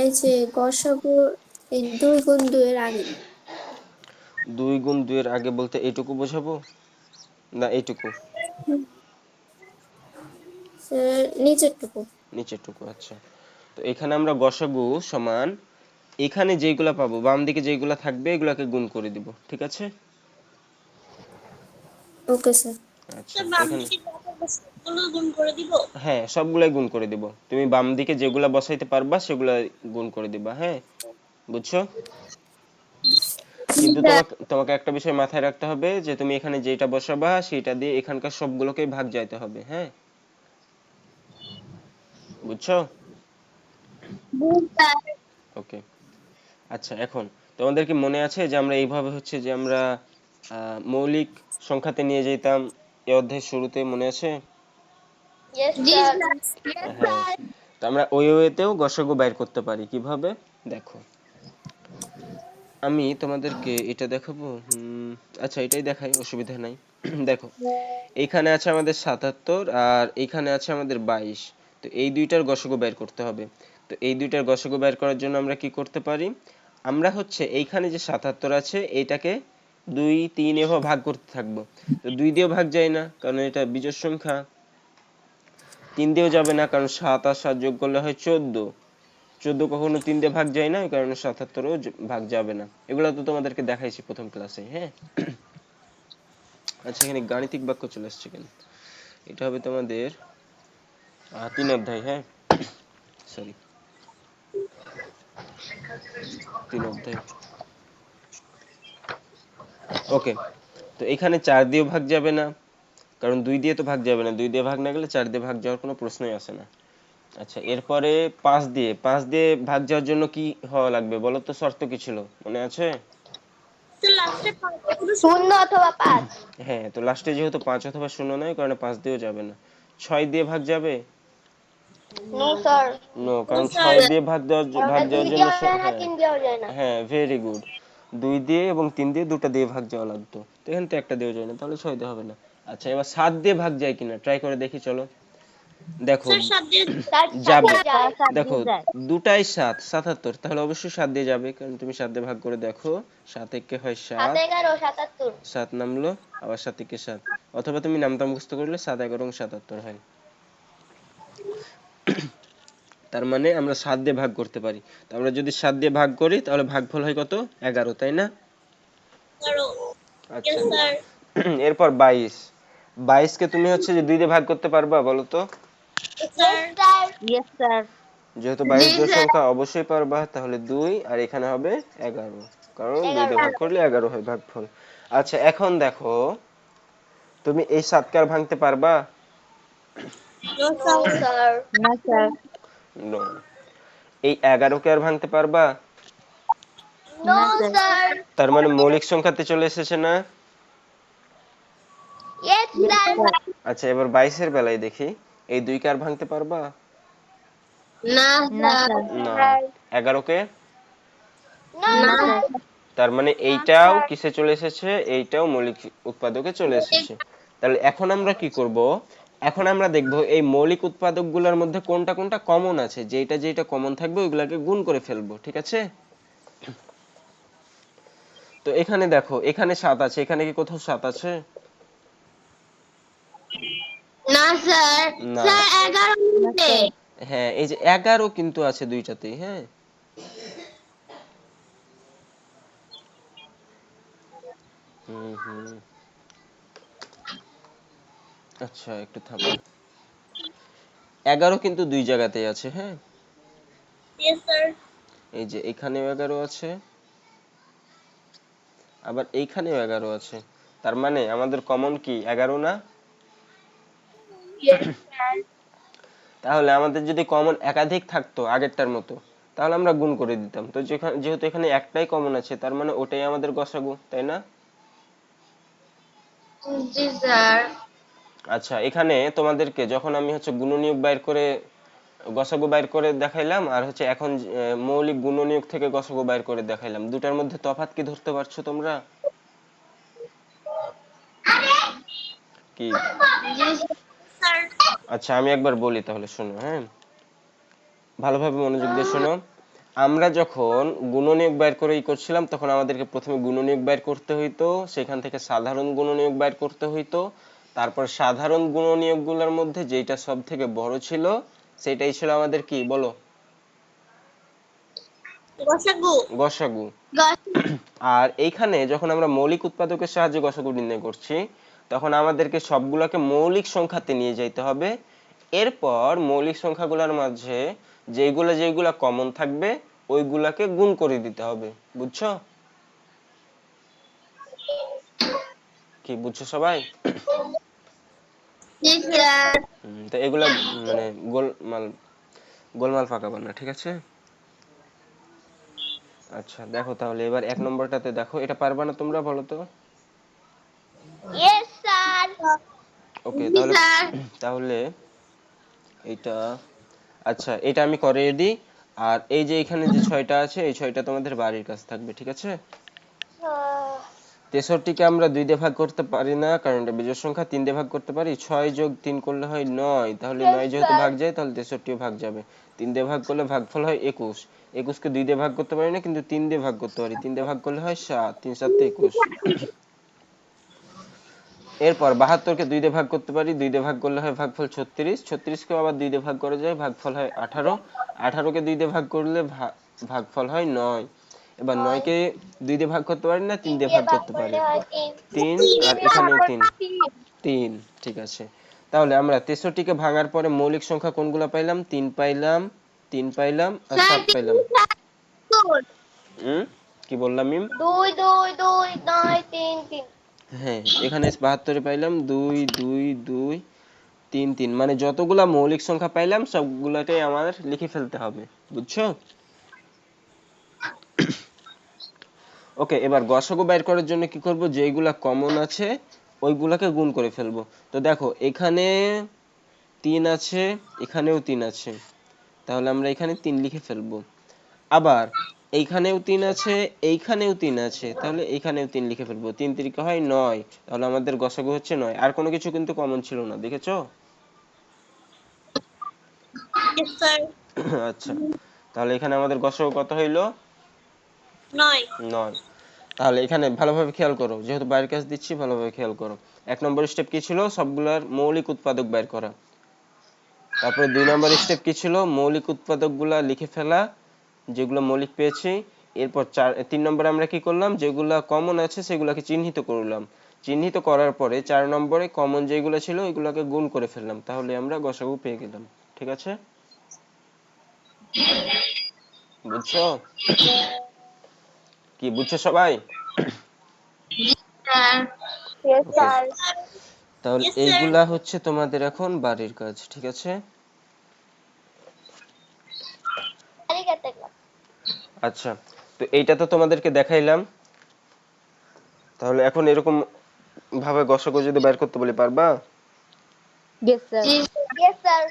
এই যে গসাগু, এই 2 গুণ 2 এর আগে। 2 গুণ 2 এর আগে বলতে এইটুকু বোঝাবো না এইটুকু? নিচেরটুকু। নিচেরটুকু। আচ্ছা, তো এখানে আমরা গসাগু সমান এখানে যেগুলা পাবো বাম দিকে যেগুলা থাকবে এগুলাকে গুণ করে দিব, ঠিক আছে? Okay sir. আচ্ছা এখানে হ্যাঁ সবগুলাই গুণ করে দিব, তুমি বাম দিকে যেগুলা বসাইতে পারবা সেগুলা গুণ করে দিবা, হ্যাঁ বুঝছো? কিন্তু তোমাকে তোমাকে একটা বিষয় মাথায় রাখতে হবে যে তুমি এখানে যেটা বসাবা সেটা দিয়ে এখানকার সবগুলোকেই ভাগ যাইতে হবে, হ্যাঁ বুঝছো? ওকে। আচ্ছা এখন তোমাদের কি মনে আছে যে আমরা এইভাবে হচ্ছে যে আমরা মৌলিক সংখ্যাতে নিয়ে যেতাম এই অধ্যায়ের শুরুতে, মনে আছে? Yes sir. হ্যাঁ, তো আমরা ওই ওয়েতেও গসাগু বাইর করতে পারি, কিভাবে দেখো, আমি তোমাদেরকে এটা দেখাবো। আচ্ছা এটাই দেখাই, অসুবিধা নাই। দেখো এইখানে আছে আমাদের 77 আর এইখানে আছে আমাদের 22। তো এই দুইটার গসাগু বের করতে হবে। তো এই দুইটার গসাগু বের করার জন্য আমরা কি করতে পারি, আমরা হচ্ছে এইখানে যে 77 আছে এইটাকে 2 3 এভাবে ভাগ করতে থাকবো। তো 2 দিয়েও ভাগ যায় না কারণ এটা বিজোড় সংখ্যা, 3 দিয়েও যাবে না কারণ 7 আর 7 যোগ করলে হয় 14। 14 কখনো 3 দিয়ে ভাগ যায় না, ওই কারণে 77ও ভাগ যাবে না। এগুলো তো তোমাদেরকে দেখাইছি প্রথম ক্লাসে, হ্যাঁ। আচ্ছা এখানে গাণিতিক বাক্য চলে আসছে কেন? এটা হবে তোমাদের 3 অধ্যায়, হ্যাঁ সরি 3 অধ্যায়। ওকে, তো এখানে 4 দিয়েও ভাগ যাবে না কারণ 2 দিয়ে তো ভাগ যাবে না, 2 দিয়ে ভাগ না গেলে 4 দিয়ে ভাগ যাওয়ার কোনো প্রশ্নই আসে না। আচ্ছা এরপরে 5 দিয়ে ভাগ যাওয়ার জন্য কি হওয়া লাগবে বলো তো, শর্ত কি ছিল মনে আছে? শূন্য অথবা 5। হ্যাঁ, তো লাস্টে যেহেতু 5 অথবা 0 নয় কারণে 5 দিয়েও যাবে না। 6 দিয়ে ভাগ যাবে? No sir. নো, কারণ 6 দিয়ে ভাগ ওটা 2 যাওয়ার জন্য দিয়েও যায় না, 3 দিয়েও যায় না। হ্যাঁ ভেরি গুড, 2 দিয়ে এবং 3 দিয়ে দুটা দিয়ে ভাগ যাওয়া লাগতো, তো এখানে তো একটা দিয়েও যায় না, তাহলে 6 দিয়ে হবে না। আচ্ছা এবার 7 দিয়ে ভাগ যায় কিনা ট্রাই করে দেখি, চলো দেখো। স্যার যাবে, 7 যায়। দেখো দুটাই 7 77, তাহলে অবশ্যই 7 দিয়ে যাবে কারণ তুমি 7 দিয়ে ভাগ করে দেখো, 7 একে হয় 7 7, 11 77। 7 নামলো, আবার 7 একে 7, অথবা তুমি নামটা মুখস্থ করলে 7 11 77 হয়। তার মানে আমরা 7 দিয়ে ভাগ করতে পারি। তো আমরা যদি 7 দিয়ে ভাগ করি তাহলে ভাগফল হয় কত? 11, তাই না? আচ্ছা এরপর 22, 22 কে তুমি হচ্ছে যে 2 দিয়ে ভাগ করতে পারবা বলো তো? Yes sir. যেহেতু 22 জোড় সংখ্যা অবশ্যই পারবা, তাহলে 2 আর এখানে হবে 11, কারণ 2 দিয়ে 11। ভাগ করলে 11 হয় ভাগফল। আচ্ছা এখন দেখো, তুমি এই 7 কে আর ভাঙতে পারবা? No sir. না স্যার। নো। এই 11 কে আর ভাঙতে পারবা? No sir. তার মানে মৌলিক সংখ্যাতে চলে এসেছে না? Yes sir. আচ্ছা এবার 22 এর বেলায় দেখি, এই 2 কে আর ভাঙতে পারবা? না স্যার। না। 11 কে? না স্যার। তার মানে এইটাও কিসে চলে এসেছে, এইটাও মৌলিক উৎপাদকে চলে এসেছে। তাহলে এখন আমরা কি করব, এখন আমরা দেখব এই মৌলিক উৎপাদকগুলোর মধ্যে কোনটা কোনটা কমন আছে, যেটা যেটা কমন থাকবে ওইগুলাকে গুণ করে ফেলবো, ঠিক আছে? তো এখানে দেখো, এখানে 7 আছে, এখানে কি কোথাও 7 আছে? না স্যার। না। স্যার 11 মিনিটে। হ্যাঁ এই যে 11 কিন্তু আছে দুইটাতেই, হ্যাঁ। হুম হুম। আচ্ছা একটু থামো, 11 কিন্তু দুই জায়গাতেই আছে, হ্যাঁ। এই যে এখানেও 11 আছে, আবার এইখানেও 11 আছে, তার মানে আমাদের কমন কি 11 না? তাহলে আমাদের যদি কমন একাধিক থাকতো আগেরটার মতো, তাহলে আমরা গুণ করে দিতাম। তো যেহেতু এখানে একটাই কমন আছে, তার মানে ওটাই আমাদের গসাগু, তাই না? জি স্যার। আচ্ছা, এখানে তোমাদেরকে যখন আমি হচ্ছে গুণনীয়ক বাইর করে গসাগু বাইর করে দেখাইলাম, আর হচ্ছে এখন মৌলিক গুণনীয়ক থেকে গসাগু বাইর করে দেখাইলাম, দুটার মধ্যে তফাৎ কি ধরতে পারছো তোমরা? কি? জি স্যার। আচ্ছা, আমি একবার বলি তাহলে শোনো, হ্যাঁ, ভালোভাবে মনোযোগ দিয়ে শোনো। আমরা যখন গুণনীয়ক বাইর করে করছিলাম, তখন আমাদেরকে প্রথমে গুণনীয়ক বাইর করতে হইতো, সেখান থেকে সাধারণ গুণনীয়ক বাইর করতে হইতো, তারপর সাধারণ গুণনীয়ক গুলোর মধ্যে যেটা সব থেকে বড় ছিল সেটাই ছিল আমাদের কি, বলো? গসাগু। গসাগু। আর এইখানে যখন আমরা মৌলিক উৎপাদকের সাহায্যে গসাগু নির্ণয় করছি, তখন আমাদেরকে সবগুলোকে মৌলিক সংখ্যাতে নিয়ে যাইতে হবে। এরপর মৌলিক সংখ্যাগুলোর মাঝে যেগুলা যেগুলা কমন থাকবে ওইগুলাকে গুণ করে দিতে হবে। বুঝছো? কি বুঝছো সবাই? জি স্যার। তো এগুলা মানে গোলমাল গোলমাল পাকাবো না, ঠিক আছে? আচ্ছা, দেখো তাহলে এবার 1 নম্বরটাতে দেখো, এটা পারবা না তোমরা, বলো তো? Yes sir. ওকে, জি তাহলে স্যার। তাহলে এটা, আচ্ছা এটা আমি করিয়ে দিই। আর এই যে এখানে যে 6টা আছে, এই 6টা তোমাদের বাড়ির কাজ থাকবে, ঠিক আছে? 63কে আমরা 2 দিয়ে ভাগ করতে পারি না, কারণ এটা বিজোড় সংখ্যা। 3 দিয়ে ভাগ করতে পারি, 6 যোগ 3 করলে হয় 9, তাহলে 9 যেহেতু ভাগ যায় তাহলে 63ও ভাগ যাবে। 3 দিয়ে ভাগ করলে ভাগফল হয় 21। 21কে 2 দিয়ে ভাগ করতে পারি না, কিন্তু 3 দিয়ে ভাগ করতে পারি। 3 দিয়ে ভাগ করলে হয় 7, 3 7 21। এরপর 72কে 2 দিয়ে ভাগ করতে পারি, 2 দিয়ে ভাগ করলে হয় ভাগফল 36। 36কেও আবার 2 দিয়ে ভাগ করা যায়, ভাগফল হয় 18। 18কে 2 দিয়ে ভাগ করলে ভাগফল হয় 9। এবার 9কে 2 দিয়ে ভাগ করতে পারি না, 3 দিয়ে ভাগ করতে পারি, 3, আর এখানেও 3, 3, ঠিক আছে। তাহলে আমরা 63কে ভাঙার পরে মৌলিক সংখ্যা কোনগুলো পাইলাম? 3 পাইলাম, 3 পাইলাম, আর 7 পাইলাম। কি বললাম মিম? 2 2 2 9 3 3। হ্যাঁ, এখানে 72 পাইলাম 2 2 2 3 3, মানে যতগুলা মৌলিক সংখ্যা পাইলাম সবগুলাকেই আমাদের লিখে ফেলতে হবে। বুঝছো? ওকে, এবার গসাগু বাইর করার জন্য কি করব? যেগুলা কমন আছে ওইগুলাকে গুণ করে ফেলবো। তো দেখো এখানে 3 আছে, এখানেও 3 আছে, তাহলে আমরা এখানে 3 লিখে ফেলবো। আবার এইখানেও 3 আছে, এইখানেও 3 আছে, তাহলে এইখানেও 3 লিখে ফেলবো। 3 3 হয় 9, তাহলে আমাদের গসাগু হচ্ছে 9। আর কোনো কিছু কিন্তু কমন ছিল না, দেখেছো? Yes sir. আচ্ছা, তাহলে এখানে আমাদের গসাগু কত হইলো? 9। 9। তাহলে এখানে ভালোভাবে খেয়াল করো, যেহেতু বাইরের কাজ দিচ্ছি ভালোভাবে খেয়াল করো। 1 নম্বর স্টেপ কি ছিল? সবগুলার মৌলিক উৎপাদক বের করা। তারপরে 2 নম্বর স্টেপ কি ছিল? মৌলিক উৎপাদকগুলা লিখে ফেলা, যেগুলো মৌলিক পেয়েছি। এরপর 3 নম্বরে আমরা কি করলাম? যেগুলা কমন আছে সেগুলোকে চিহ্নিত করলাম। চিহ্নিত করার পরে 4 নম্বরে কমন যেগুলো ছিল ওইগুলোকে গুণ করে ফেললাম, তাহলে আমরা গসাগু পেয়ে গেলাম। ঠিক আছে? বুঝছো? কি বুঝছো সবাই? Yes okay, sir. তাহলে এইগুলা হচ্ছে তোমাদের এখন বাড়ির কাজ, ঠিক আছে? আচ্ছা, তো এইটা তো তোমাদেরকে দেখাইলাম। তাহলে এখন এরকম ভাবে গসাগু যদি বের করতে বলি, পারবা? Yes, sir. জি ইয়েস স্যার।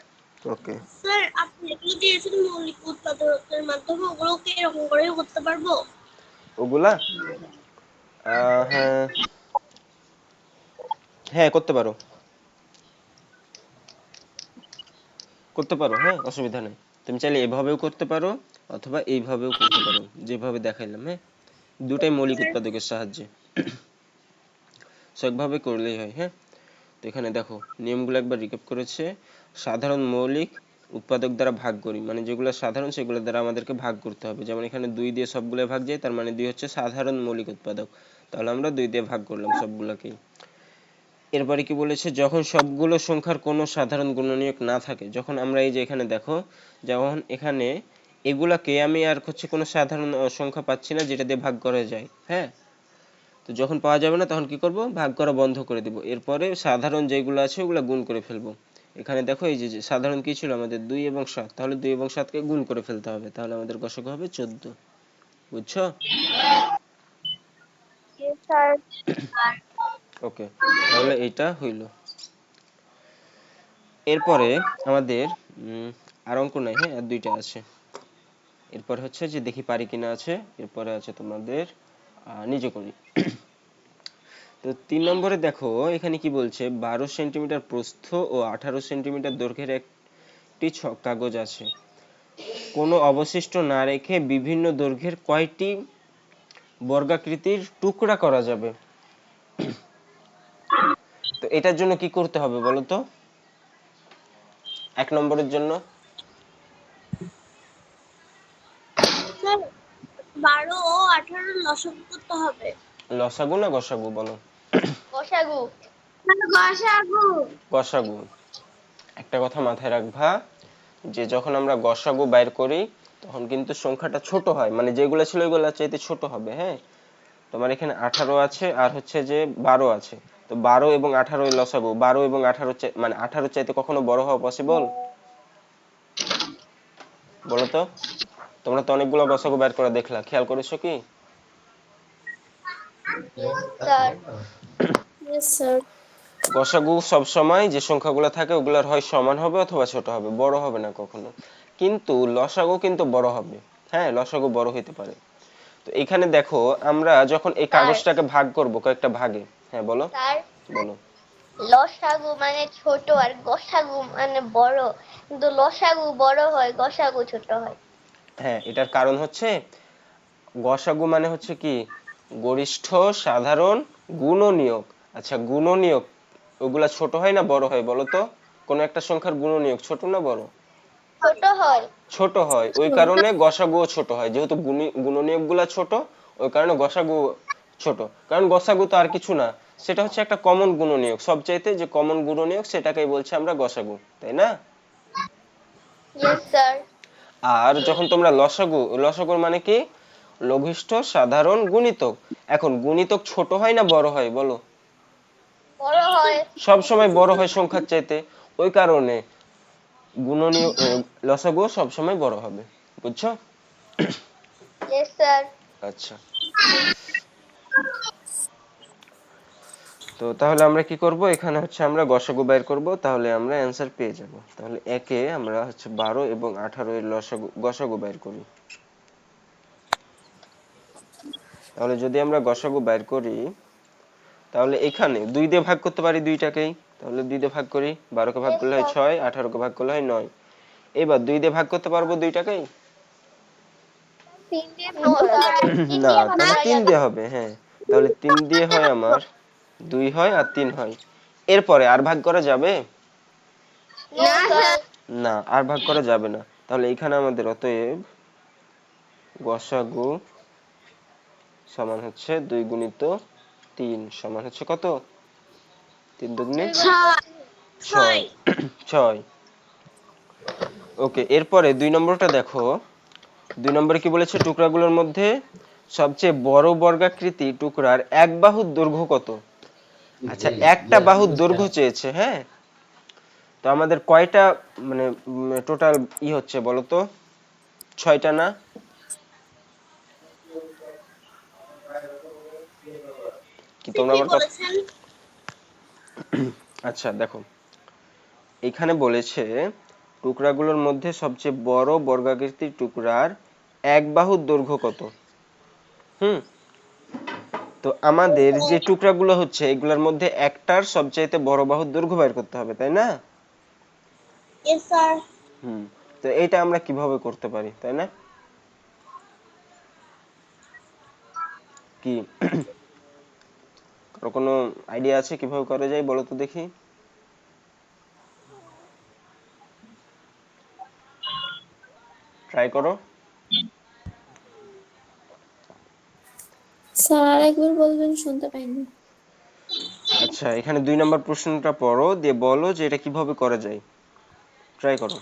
ওকে। স্যার আপনি এগুলো দিয়েছেন মৌলিক উৎপাদকের মাধ্যমে, ওগুলোকে এরকম করেও করতে পারবো? ওগুলা হ্যাঁ, হ্যাঁ করতে পারো, করতে পারো, হ্যাঁ অসুবিধা নেই। তুমি চাইলে এভাবেও করতে পারো অথবা এইভাবেও করতে পারো, যেভাবে দেখাইলাম, হ্যাঁ। দুটাই মৌলিক উৎপাদকের সাহায্যে সবভাবে করলেই হয়, হ্যাঁ। তো এখানে দেখো নিয়মগুলো একবার রিক্যাপ করেছে। সাধারণ মৌলিক উৎপাদক দ্বারা ভাগ করি, মানে যেগুলো সাধারণ সেগুলো দ্বারা আমাদেরকে ভাগ করতে হবে। যেমন এখানে 2 দিয়ে সবগুলো ভাগ যায়, তার মানে 2 হচ্ছে সাধারণ মৌলিক উৎপাদক, তাহলে আমরা 2 দিয়ে ভাগ করলাম সবগুলোকেই। এরপরে কি বলেছে? যখন সবগুলো সংখ্যার কোনো সাধারণ গুণনীয়ক না থাকে, যখন আমরা এই যে এখানে দেখো, যখন এখানে এগুলাকে আমি আর হচ্ছে কোনো সাধারণ সংখ্যা পাচ্ছি না যেটা দিয়ে ভাগ করা যায়, হ্যাঁ। তো যখন পাওয়া যাবে না তখন কি করব? ভাগ করা বন্ধ করে দিব। এরপরে সাধারণ যেগুলো আছে ওগুলো গুণ করে ফেলবো। এখানে দেখো এই যে সাধারণ কি ছিল আমাদের 2 এবং 7, তাহলে 2 এবং 7 কে গুণ করে ফেলতে হবে, তাহলে আমাদের গসাগু হবে 14। বুঝছো? স্যার। ওকে, তাহলে এইটা হইল। এরপরে আমাদের আর অঙ্ক নাই, হ্যাঁ আর দুইটা আছে। এরপর হচ্ছে যে দেখি পারি কিনা আছে, এরপরে আছে তোমাদের নিজে করি। তো 3 নম্বরে দেখো এখানে কি বলছে, 12 সেন্টিমিটার প্রস্থ ও 18 সেন্টিমিটার দৈর্ঘ্যের একটি কাগজ আছে, কোনো অবশিষ্ট না রেখে বিভিন্ন দৈর্ঘ্যের কয়টি বর্গাকৃতির টুকরা করা যাবে? তো এটার জন্য কি করতে হবে বলো তো? 1 নম্বরের জন্য স্যার 12 ও 18 লসাগু করতে হবে। লসাগু না গসাগু বলো? গসাগু। গসাগু। গসাগু। একটা কথা মাথায় রাখবা, যে যখন আমরা গসাগু বাইর করি তখন কিন্তু সংখ্যাটা ছোট হয়, মানে যেগুলো ছিল ওইগুলা চাইতে ছোট হবে। হ্যাঁ, তোমার এখানে 18 আছে আর হচ্ছে যে 12 আছে, তো 12 এবং 18 এর লসাগু, 12 এবং 18 মানে 18 চাইতে কখনো বড় হওয়া পসিবল? বলো তো? তোমরা তো অনেকগুলো গসাগু বের করে দেখলা, খেয়াল করেছো কি? স্যার। Yes sir. গসাগু সব সময় যে সংখ্যাগুলো থাকে ওগুলার হয় সমান হবে অথবা ছোট হবে, বড় হবে না কখনো। কিন্তু লসাগু কিন্তু বড় হবে। হ্যাঁ, লসাগু বড় হইতে পারে। তো এখানে দেখো আমরা যখন এই কাগজটাকে ভাগ করব কয়েকটা ভাগে। হ্যাঁ বলো। স্যার বলো। লসাগু মানে ছোট আর গসাগু মানে বড়, কিন্তু লসাগু বড় হয় গসাগু ছোট হয়। হ্যাঁ, এটার কারণ হচ্ছে গসাগু মানে হচ্ছে কি, গরিষ্ঠ সাধারণ গুণনীয়ক। আচ্ছা, গুণনীয়ক ওগুলা ছোট হয় না বড় হয় বলো তো? কোন একটা সংখ্যার গুণনীয়ক ছোট না বড়? ছোট হয়। ছোট হয়, ওই কারণে গসাগুও ছোট হয়। যেহেতু গুণনীয়ক গুলা ছোট, ওই কারণে গসাগু ছোট। কারণ গসাগু তো আর কিছু না, সেটা হচ্ছে একটা কমন গুণনীয়ক, সবচাইতে যে কমন গুণনীয়ক সেটাকেই বলছে আমরা গসাগু, তাই না? Yes sir. আর যখন তোমরা লসাগু, লসাগুর মানে কি, লঘিষ্ঠ সাধারণ গুণিতক। এখন গুণিতক ছোট হয় না বড় হয় বলো? বড় হয়। সব সময় বড় হয় সংখ্যার চাইতে, ওই কারণে গুণনীয় লসাগু সব সময় বড় হবে। বুঝছো? Yes sir. আচ্ছা, তো তাহলে আমরা কি করব, এখানে হচ্ছে আমরা গসাগু বের করব, তাহলে আমরা অ্যানসার পেয়ে যাব। তাহলে একে আমরা হচ্ছে 12 এবং 18 এর লসাগু গসাগু বের করি। তাহলে যদি আমরা গসাগু বের করি, তাহলে এখানে 2 দিয়ে ভাগ করতে পারি দুইটাকেই, তাহলে 2 দিয়ে ভাগ করি, 12 কে ভাগ করলে হয় 6, 18 কে ভাগ করলে হয় 9। এবার 2 দিয়ে ভাগ করতে পারবো দুইটাকেই? না, তাহলে 3 দিয়ে হবে। হ্যাঁ, তাহলে 3 দিয়ে হয় আমার 2 হয় আর 3 হয়। এরপরে আর ভাগ করা যাবে না, আর ভাগ করা যাবে না। তাহলে এখানে আমাদের অতএব গসাগু সমান হচ্ছে 2 গুণিত 3 সমান হচ্ছে কত? 3 দুগুণে 6। 6। ওকে, এরপরে 2 নম্বরটা দেখো। 2 নম্বরে কি বলেছে, টুকরাগুলোর মধ্যে সবচেয়ে বড় বর্গাকৃতি টুকরার এক বাহুর দৈর্ঘ্য কত? আচ্ছা, একটা বাহুর দৈর্ঘ্য চেয়েছে। হ্যাঁ, তো আমাদের কয়টা মানে টোটাল হচ্ছে বলো তো? 6টা না? কি তোমরা আমার কথা? আচ্ছা দেখো, এখানে বলেছে টুকরাগুলোর মধ্যে সবচেয়ে বড় বর্গাকৃতির টুকরার এক বাহুর দৈর্ঘ্য কত। তো আমাদের যে টুকরাগুলো হচ্ছে এগুলোর মধ্যে একটার সবচাইতে বড় বাহুর দৈর্ঘ্য বের করতে হবে, তাই না? Yes sir. তো এটা আমরা কিভাবে করতে পারি, তাই না? কি কারো কোনো আইডিয়া আছে কিভাবে করা যায় বলো তো দেখি? ট্রাই করো। স্যার আরেকবার বলবেন, শুনতে পাইনি। আচ্ছা, এখানে 2 নম্বর প্রশ্নটা পড়ো, দিয়ে বলো যে এটা কিভাবে করা যায়। ট্রাই করো।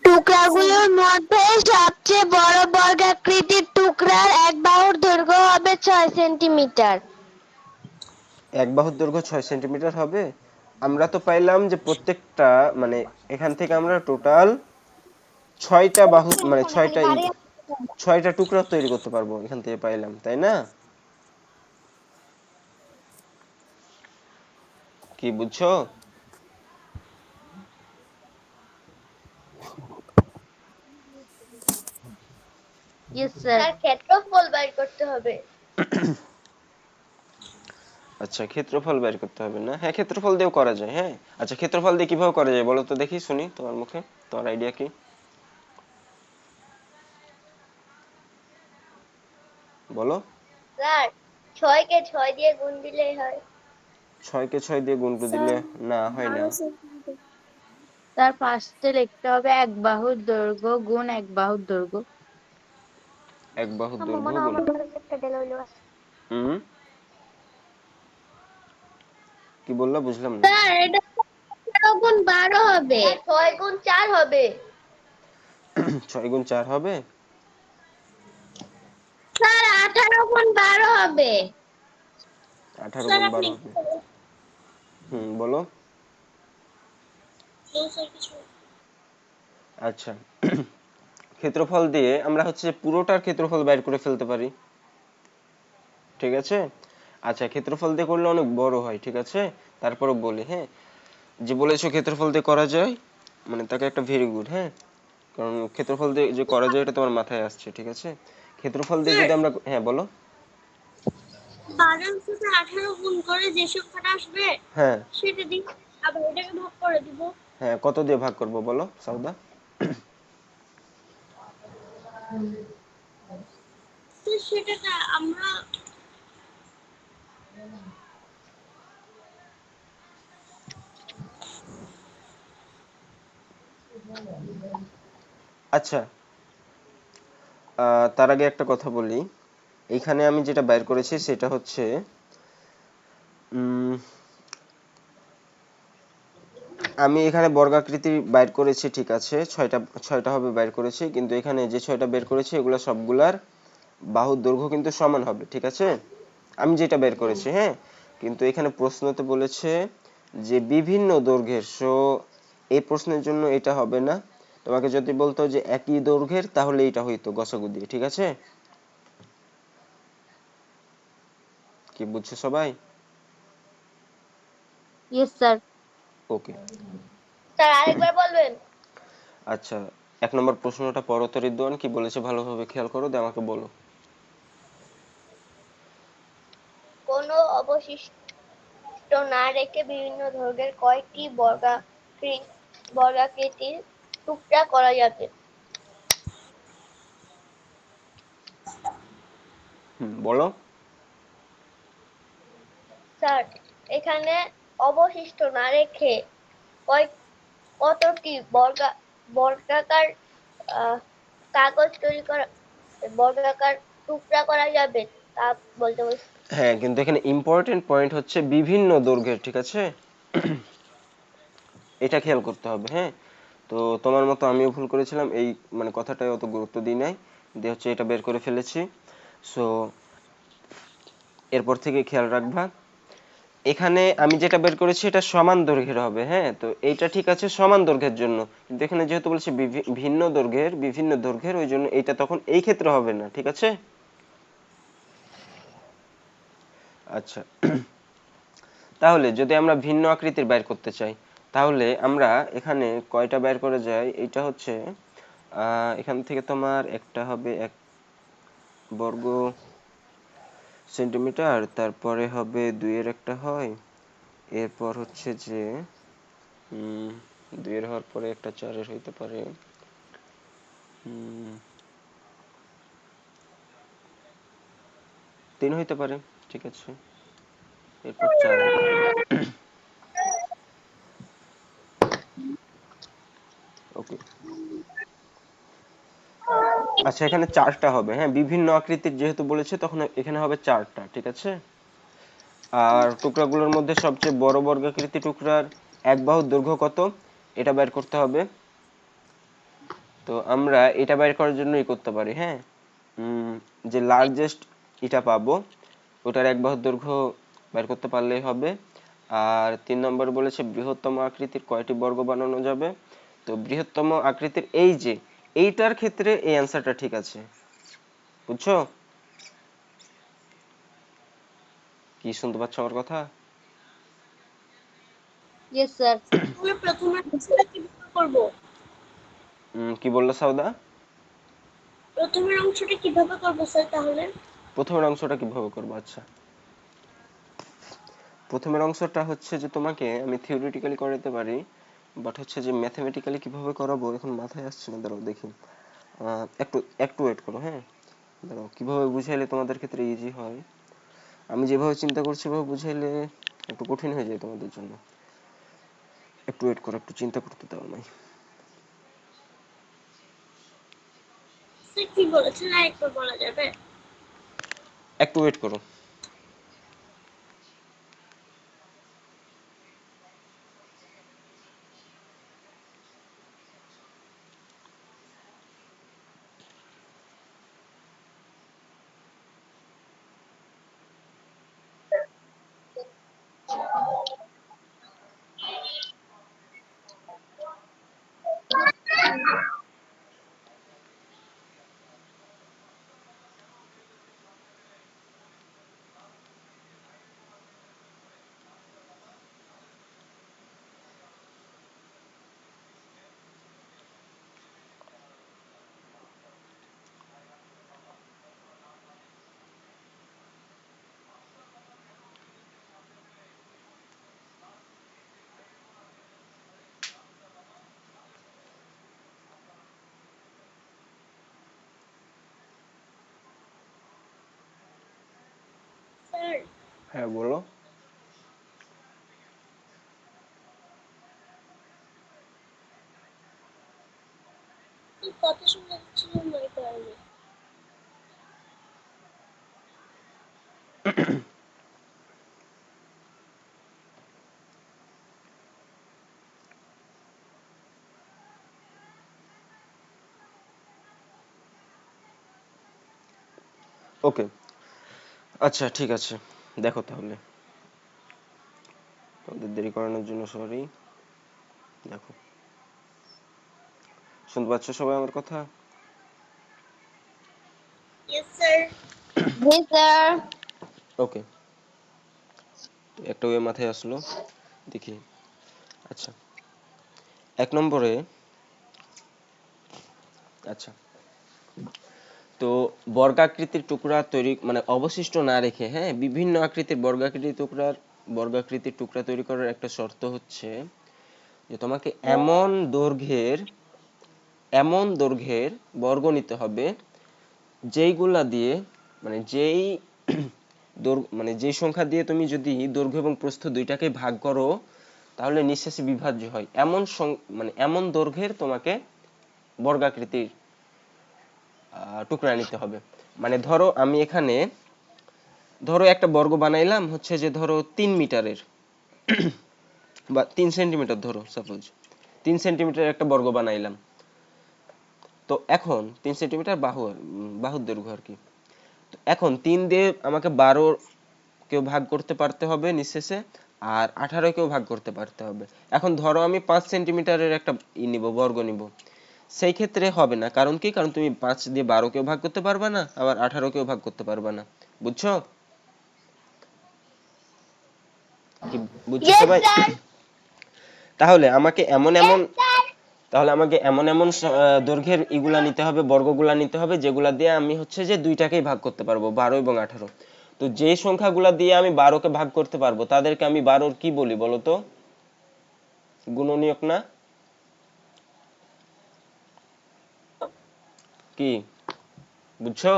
টুকরাগুলোর মধ্যে সবচেয়ে বড় বর্গাকৃতির টুকরা 6 সেন্টিমিটার। এক বাহুর দৈর্ঘ্য 6 সেন্টিমিটার হবে। আমরা তো পাইলাম যে প্রত্যেকটা মানে এখান থেকে আমরা টোটাল 6টা বাহু মানে 6টা টুকরা তৈরি করতে পারবো এখান থেকে পাইলাম, তাই না? কি বুঝছো? Yes sir. তার ক্ষেত্রফল বের করতে হবে। আচ্ছা, ক্ষেত্রফল বের করতে হবে না? হ্যাঁ, ক্ষেত্রফল দিয়েও করা যায়। হ্যাঁ, আচ্ছা, ক্ষেত্রফল দিয়ে কিভাবে করা যায় বলো তো দেখি, শুনি তোমার মুখে। তোমার আইডিয়া কি? বলো। স্যার 6 কে 6 দিয়ে গুণ দিলেই হয়। 6 কে 6 দিয়ে গুণ করে স্যার দিলে না হয় না। 12 সেন্টিমিটার। তার ফার্স্টে লিখতে হবে এক বাহুর দৈর্ঘ্য গুণ এক বাহুর দৈর্ঘ্য। এক বাহুর দৈর্ঘ্য গুণ হুম কি বললা বুঝলাম না। স্যার এটা 18 গুণ 12 হবে। 6 গুণ 4 হবে। 6 গুণ 4 হবে। স্যার 18 গুণ 12 হবে। 18 গুণ 12 হবে। বলো। আচ্ছা, ক্ষেত্রফল দিয়ে আমরা হচ্ছে পুরোটার ক্ষেত্রফল বের করে ফেলতে পারি, ঠিক আছে? আচ্ছা, ক্ষেত্রফল দিয়ে করলে অনেক বড় হয়, ঠিক আছে? তারপরে বলি, হ্যাঁ, যে বলেছো ক্ষেত্রফল দিয়ে করা যায় মানে তাকে একটা ভেরি গুড, হ্যাঁ, কারণ ক্ষেত্রফল দিয়ে যে করা যায় এটা তোমার মাথায় আসছে, ঠিক আছে? ক্ষেত্রফল দিয়ে যদি আমরা, হ্যাঁ বলো। 12 সাথে 18 গুণ করে যে সংখ্যাটা আসবে হ্যাঁ সেটা দিয়ে আবার এটাকে ভাগ করে দিব। হ্যাঁ, কত দিয়ে ভাগ করব বলো সাউদা? তো সেটা আমরা আচ্ছা, তার আগে একটা কথা বলি। এইখানে আমি যেটা বের করেছি সেটা হচ্ছে উম, আমি এখানে বর্গাকৃতি বের করেছি, ঠিক আছে? ছয়টা হবে বের করেছি, কিন্তু এখানে যে 6টা বের করেছি এগুলো সবগুলার বাহুর দৈর্ঘ্য কিন্তু সমান হবে, ঠিক আছে? আমি যেটা বের করেছি, হ্যাঁ, কিন্তু এখানে প্রশ্নতে বলেছে যে বিভিন্ন দৈর্ঘ্যের, সো এই প্রশ্নের জন্য এটা হবে না। তোমাকে যদি বলতো যে একই দৈর্ঘ্যের তাহলে এটা হইতো গসাগু দিয়ে, ঠিক আছে? কি বুঝছো সবাই? Yes sir. ওকে। স্যার আরেকবার বলবেন। আচ্ছা, 1 নম্বর প্রশ্নটা পড়ো তো রিদওয়ান, কি বলেছে ভালোভাবে খেয়াল করো, দিয়ে আমাকে বলো। কোনো অবশিষ্ট না রেখে বিভিন্ন দৈর্ঘ্যের কয়টি বর্গাকৃতির টুকরা করা যাবে? বলো। স্যার এখানে অবশিষ্ট না রেখে কয় কতটি বর্গাকার আহ, কাগজ তৈরি করা বর্গাকার টুকরা করা যাবে তা বলতে বলছি। হ্যাঁ, কিন্তু এখানে ইম্পর্টেন্ট পয়েন্ট হচ্ছে বিভিন্ন দৈর্ঘ্যের, ঠিক আছে? এটা খেয়াল করতে হবে, হ্যাঁ। তো তোমার মতো আমিও ভুল করেছিলাম, এই মানে কথাটাই অত গুরুত্ব দিই নাই, দিয়ে হচ্ছে এটা বের করে ফেলেছি। সো এরপর থেকে খেয়াল রাখবা। এখানে আমি যেটা বের করেছি এটা সমান দৈর্ঘ্যের হবে, হ্যাঁ, তো এইটা ঠিক আছে সমান দৈর্ঘ্যের জন্য, কিন্তু এখানে যেহেতু বলছি বিভিন্ন দৈর্ঘ্যের ওই জন্য এইটা তখন এই ক্ষেত্রে হবে না, ঠিক আছে? আচ্ছা, তাহলে যদি আমরা ভিন্ন আকৃতির বের করতে চাই তাহলে আমরা এখানে কয়টা বের করে যাই, এইটা হচ্ছে এখান থেকে তোমার একটা হবে 1 বর্গ সেন্টিমিটার, তারপরে হবে 2-এর একটা হয়, এরপর হচ্ছে যে 2-এর হওয়ার পরে একটা 4-এর হইতে পারে, 3 হইতে পারে, ঠিক আছে, এরপর 4 হইতে পারে। ওকে। আচ্ছা, এখানে 4টা হবে, হ্যাঁ, বিভিন্ন আকৃতির যেহেতু বলেছে তখন এখানে হবে 4টা, ঠিক আছে? আর টুকরাগুলোর মধ্যে সবচেয়ে বড় বর্গাকৃতি টুকরার এক বাহুর দৈর্ঘ্য কত এটা বের করতে হবে। তো আমরা এটা বের করার জন্যই করতে পারি, হ্যাঁ, যে লার্জেস্ট এটা পাবো, ওটার এক বাহুর দৈর্ঘ্য বের করতে পারলেই হবে। আর 3 নম্বর বলেছে বৃহত্তম আকৃতির কয়টি বর্গ বানানো যাবে। তো বৃহত্তম আকৃতির এই যে এইটার ক্ষেত্রে এই অ্যান্সারটা ঠিক আছে, বুঝছো? কি শুনতে পাচ্ছ আমার কথা? Yes sir. তাহলে প্রথমে অংশটা কিভাবে করব? কি বললো সাউদা? প্রথমের অংশটা কিভাবে করব স্যার তাহলে? প্রথমের অংশটা কিভাবে করবো? আচ্ছা, প্রথমের অংশটা হচ্ছে যে তোমাকে আমি থিওরিটিক্যালি করাতে পারি, বাট হচ্ছে যে ম্যাথমেটিক্যালি কিভাবে করাবো এখন মাথায় আসছে না। দাঁড়াও দেখি, একটু একটু ওয়েট করো। হ্যাঁ, দাঁড়াও, কিভাবে বুঝাইলে তোমাদের ক্ষেত্রে ইজি হয়। আমি যেভাবে চিন্তা করছি সেভাবে বুঝাইলে একটু কঠিন হয়ে যায় তোমাদের জন্য। একটু ওয়েট করো, একটু চিন্তা করতে দাও আমায়। স্যার কি বলেছেন আরেকবার বলা যাবে? একটু ওয়েট করো। স্যার হ্যাঁ বলো। কথা শুনে যাচ্ছিল মনে করেনি। ওকে, আচ্ছা ঠিক আছে, দেখো তাহলে, তোমাদের দেরি করানোর জন্য সরি। দেখো, শুনতে পাচ্ছ সবাই আমার কথা? Yes sir. জি স্যার। ওকে, একটা ওয়ে মাথায় আসলো, দেখি। আচ্ছা, 1 নম্বরে, আচ্ছা, তো বর্গাকৃতির টুকরা তৈরি মানে অবশিষ্ট না রেখে, হ্যাঁ, বিভিন্ন আকৃতির বর্গাকৃতির টুকরা তৈরি করার একটা শর্ত হচ্ছে যে তোমাকে এমন দৈর্ঘ্যের বর্গ নিতে হবে যেইগুলা দিয়ে মানে যেই মানে যেই সংখ্যা দিয়ে তুমি যদি দৈর্ঘ্য এবং প্রস্থ দুইটাকে ভাগ করো তাহলে নিঃশেষে বিভাজ্য হয়, মানে এমন দৈর্ঘ্যের তোমাকে বর্গাকৃতির টুকরা নিতে হবে। মানে ধরো আমি এখানে একটা বর্গ বানাইলাম হচ্ছে যে ধরো 3 মিটারের বা 3 সেন্টিমিটার, ধরো সাপোজ 3 সেন্টিমিটার একটা বর্গ বানাইলাম। তো এখন 3 সেন্টিমিটার বাহুর দৈর্ঘ্য আর কি। তো এখন 3 দিয়ে আমাকে 12 কেউ ভাগ করতে পারতে হবে নিঃশেষে, আর 18 কেও ভাগ করতে পারতে হবে। এখন ধরো আমি 5 সেন্টিমিটারের একটা নিব, বর্গ নিব, সেই ক্ষেত্রে হবে না। কারণ কি? কারণ তুমি 5 দিয়ে 12 কেও ভাগ করতে পারবা না, আবার 18 কেও ভাগ করতে পারবা না। বুঝছো? কি বুঝছো ইয়েস সবাই? স্যার। তাহলে আমাকে এমন এমন দৈর্ঘ্যের ইগুলা নিতে হবে, বর্গগুলা নিতে হবে যেগুলা দিয়ে আমি হচ্ছে যে দুইটাকেই ভাগ করতে পারবো, 12 এবং 18। তো যে সংখ্যাগুলা দিয়ে আমি 12কে ভাগ করতে পারবো তাদেরকে আমি 12-র কি বলি বলো তো? গুণনীয়ক না কি? বুঝছো?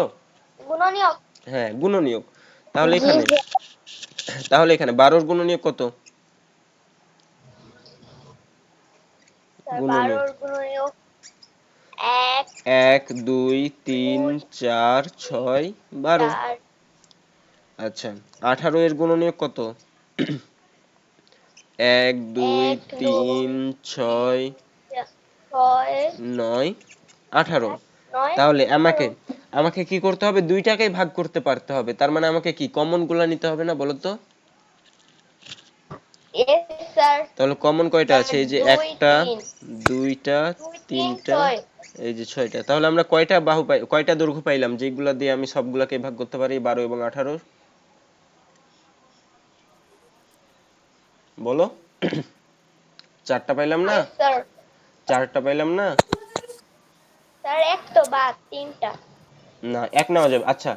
গুণনীয়ক। হ্যাঁ, গুণনীয়ক। তাহলে জি এখানে স্যার। 12-র গুণনীয়ক কত? স্যার গুণনীয়ক 12 গুণনীয়ক 1 1 2 3 2 4 6 12। 4। আচ্ছা, 18 এর গুণনীয়ক কত? 1 2 1 2 3 6 6 9 18। 9 তাহলে 18। আমাকে কি করতে হবে, দুইটাকেই ভাগ করতে পারতে হবে, তার মানে আমাকে কি কমন গুলা নিতে হবে না বলো তো? Yes sir. তাহলে কমন কয়টা আছে? এই যে 2 একটা, 3 দুইটা, 2 3 তিনটা, 6। এই যে 6টা। তাহলে আমরা কয়টা বাহু পাই, কয়টা দৈর্ঘ্য পাইলাম যেগুলা দিয়ে আমি সবগুলাকে ভাগ করতে পারি 12 এবং 18? বলো। 4টা পাইলাম না? Yes sir. 4টা পাইলাম না? স্যার এক তো বাদ 3টা। না, এক নেওয়া যাবে। আচ্ছা,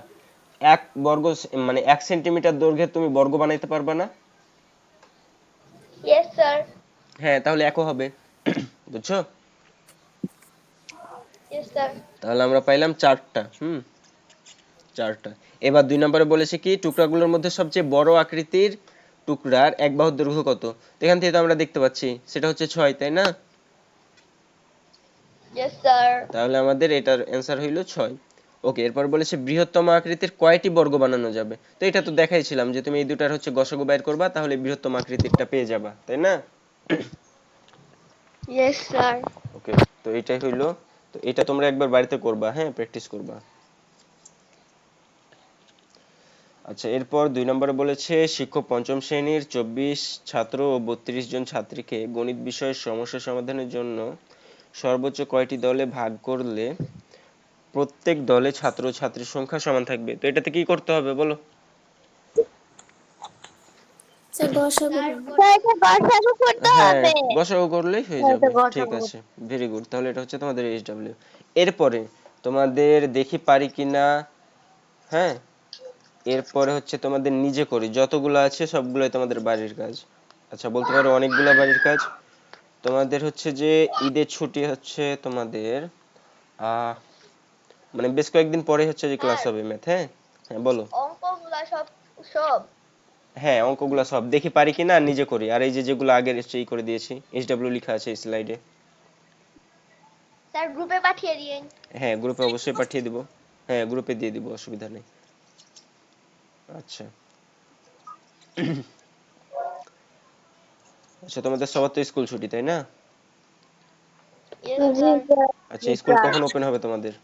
এক বর্গ মানে 1 সেন্টিমিটার দৈর্ঘ্যের তুমি বর্গ বানাইতে পারবা না? Yes sir. হ্যাঁ, তাহলে একও হবে। বুঝছো? Yes sir. তাহলে আমরা পাইলাম 4টা। 4টা। এবার 2 নম্বরে বলেছে কি, টুকরাগুলোর মধ্যে সবচেয়ে বড় আকৃতির টুকরার এক বাহুর দৈর্ঘ্য কত? তো এখান থেকে তো আমরা দেখতে পাচ্ছি সেটা হচ্ছে 6, তাই না? Yes sir. তাহলে আমাদের এটার অ্যান্সার হইল 6। ওকে, এরপর বলেছে বৃহত্তম আকৃতির কয়টি বর্গ বানানো যাবে? তো এটা তো দেখাইছিলাম যে তুমি এই দুটার হচ্ছে গসাগু বের করবা, তাহলে বৃহত্তম আকৃতিরটা পেয়ে যাবা, তাই না? Yes sir. ওকে, তো এটাই হইলো। তো এটা তোমরা একবার বাড়িতে করবা, হ্যাঁ, প্র্যাকটিস করবা। আচ্ছা, এরপর 2 নম্বরে বলেছে শিক্ষক পঞ্চম শ্রেণীর 24 ছাত্র ও 32 জন ছাত্রীকে গণিত বিষয়ের সমস্যা সমাধানের জন্য সর্বোচ্চ কয়টি দলে ভাগ করলে প্রত্যেক দলে ছাত্র ও ছাত্রীর সংখ্যা সমান থাকবে? তো এটাতে কি করতে হবে বলো? স্যার গসাগু স্যার করব। স্যার এটা গসাগু করতে হ্যাঁ, হবে। গসাগু করলেই হয়ে হ্যাঁ, এটা যাবে। ঠিক গসাগু। আছে, ভেরি গুড। তাহলে এটা হচ্ছে তোমাদের এইচডব্লিউ। এরপরে তোমাদের দেখি পারি কিনা, হ্যাঁ, এরপরে হচ্ছে তোমাদের নিজে করি, যতগুলো আছে সবগুলোই তোমাদের বাড়ির কাজ। আচ্ছা, বলতে পারো অনেকগুলা বাড়ির কাজ। তোমাদের হচ্ছে যে ঈদের ছুটি হচ্ছে তোমাদের আহ মানে বেশ কয়েকদিন পরে হচ্ছে যে ক্লাস স্যার হবে ম্যাথ। হ্যাঁ, হ্যাঁ বলো। অঙ্কগুলা সব সব হ্যাঁ, অঙ্কগুলো সব দেখি পারি কিনা আর নিজে করি। আর এই যে যেগুলো আগের এই করে দিয়েছি, এইচডব্লিউ লেখা আছে এই স্লাইডে। স্যার গ্রুপে পাঠিয়ে দিয়েন। হ্যাঁ, গ্রুপে অবশ্যই পাঠিয়ে দিব। হ্যাঁ, গ্রুপে দিয়ে দিব, অসুবিধা নেই। আচ্ছা। আচ্ছা, তোমাদের সবার তো স্কুল ছুটি, তাই না? ইয়েস জি স্যার। স্যার। আচ্ছা, জি স্কুল স্যার। কখন ওপেন হবে তোমাদের?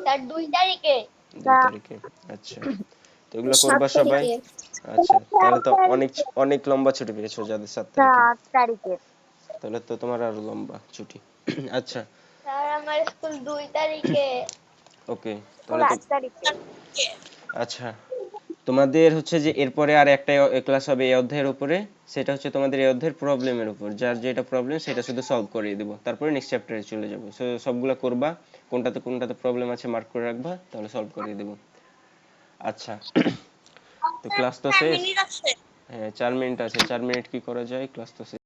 স্যার 2 তারিখে। 2 তারিখে। আচ্ছা, তো এগুলো 7 করবা সবাই। তারিখে। আচ্ছা, তাহলে তো অনেক অনেক লম্বা ছুটি পেয়েছো যাদের 7 তারিখে। 8 তারিখে। তাহলে তো তোমার আরো লম্বা ছুটি। আচ্ছা। স্যার আমার স্কুল 2 তারিখে। ওকে, স্কুল তাহলে তো 8 তারিখে। আচ্ছা, তোমাদের হচ্ছে যে এরপরে আর একটা ক্লাস হবে এই অধ্যায়ের উপরে। সেটা হচ্ছে তোমাদের এই অধ্যায়ের প্রবলেমের উপর, যার যেটা প্রবলেম সেটা শুধু সলভ করিয়ে দিব, তারপরে নেক্সট চ্যাপ্টারে চলে যাবো। সো সবগুলো করবা, কোনটাতে কোনটাতে প্রবলেম আছে মার্ক করে রাখবা, তাহলে সলভ করিয়ে দেব। আচ্ছা, তো ক্লাস তো শেষ। হ্যাঁ, 4 মিনিট আছে, 4 মিনিট কি করা যায়, ক্লাস তো শেষ।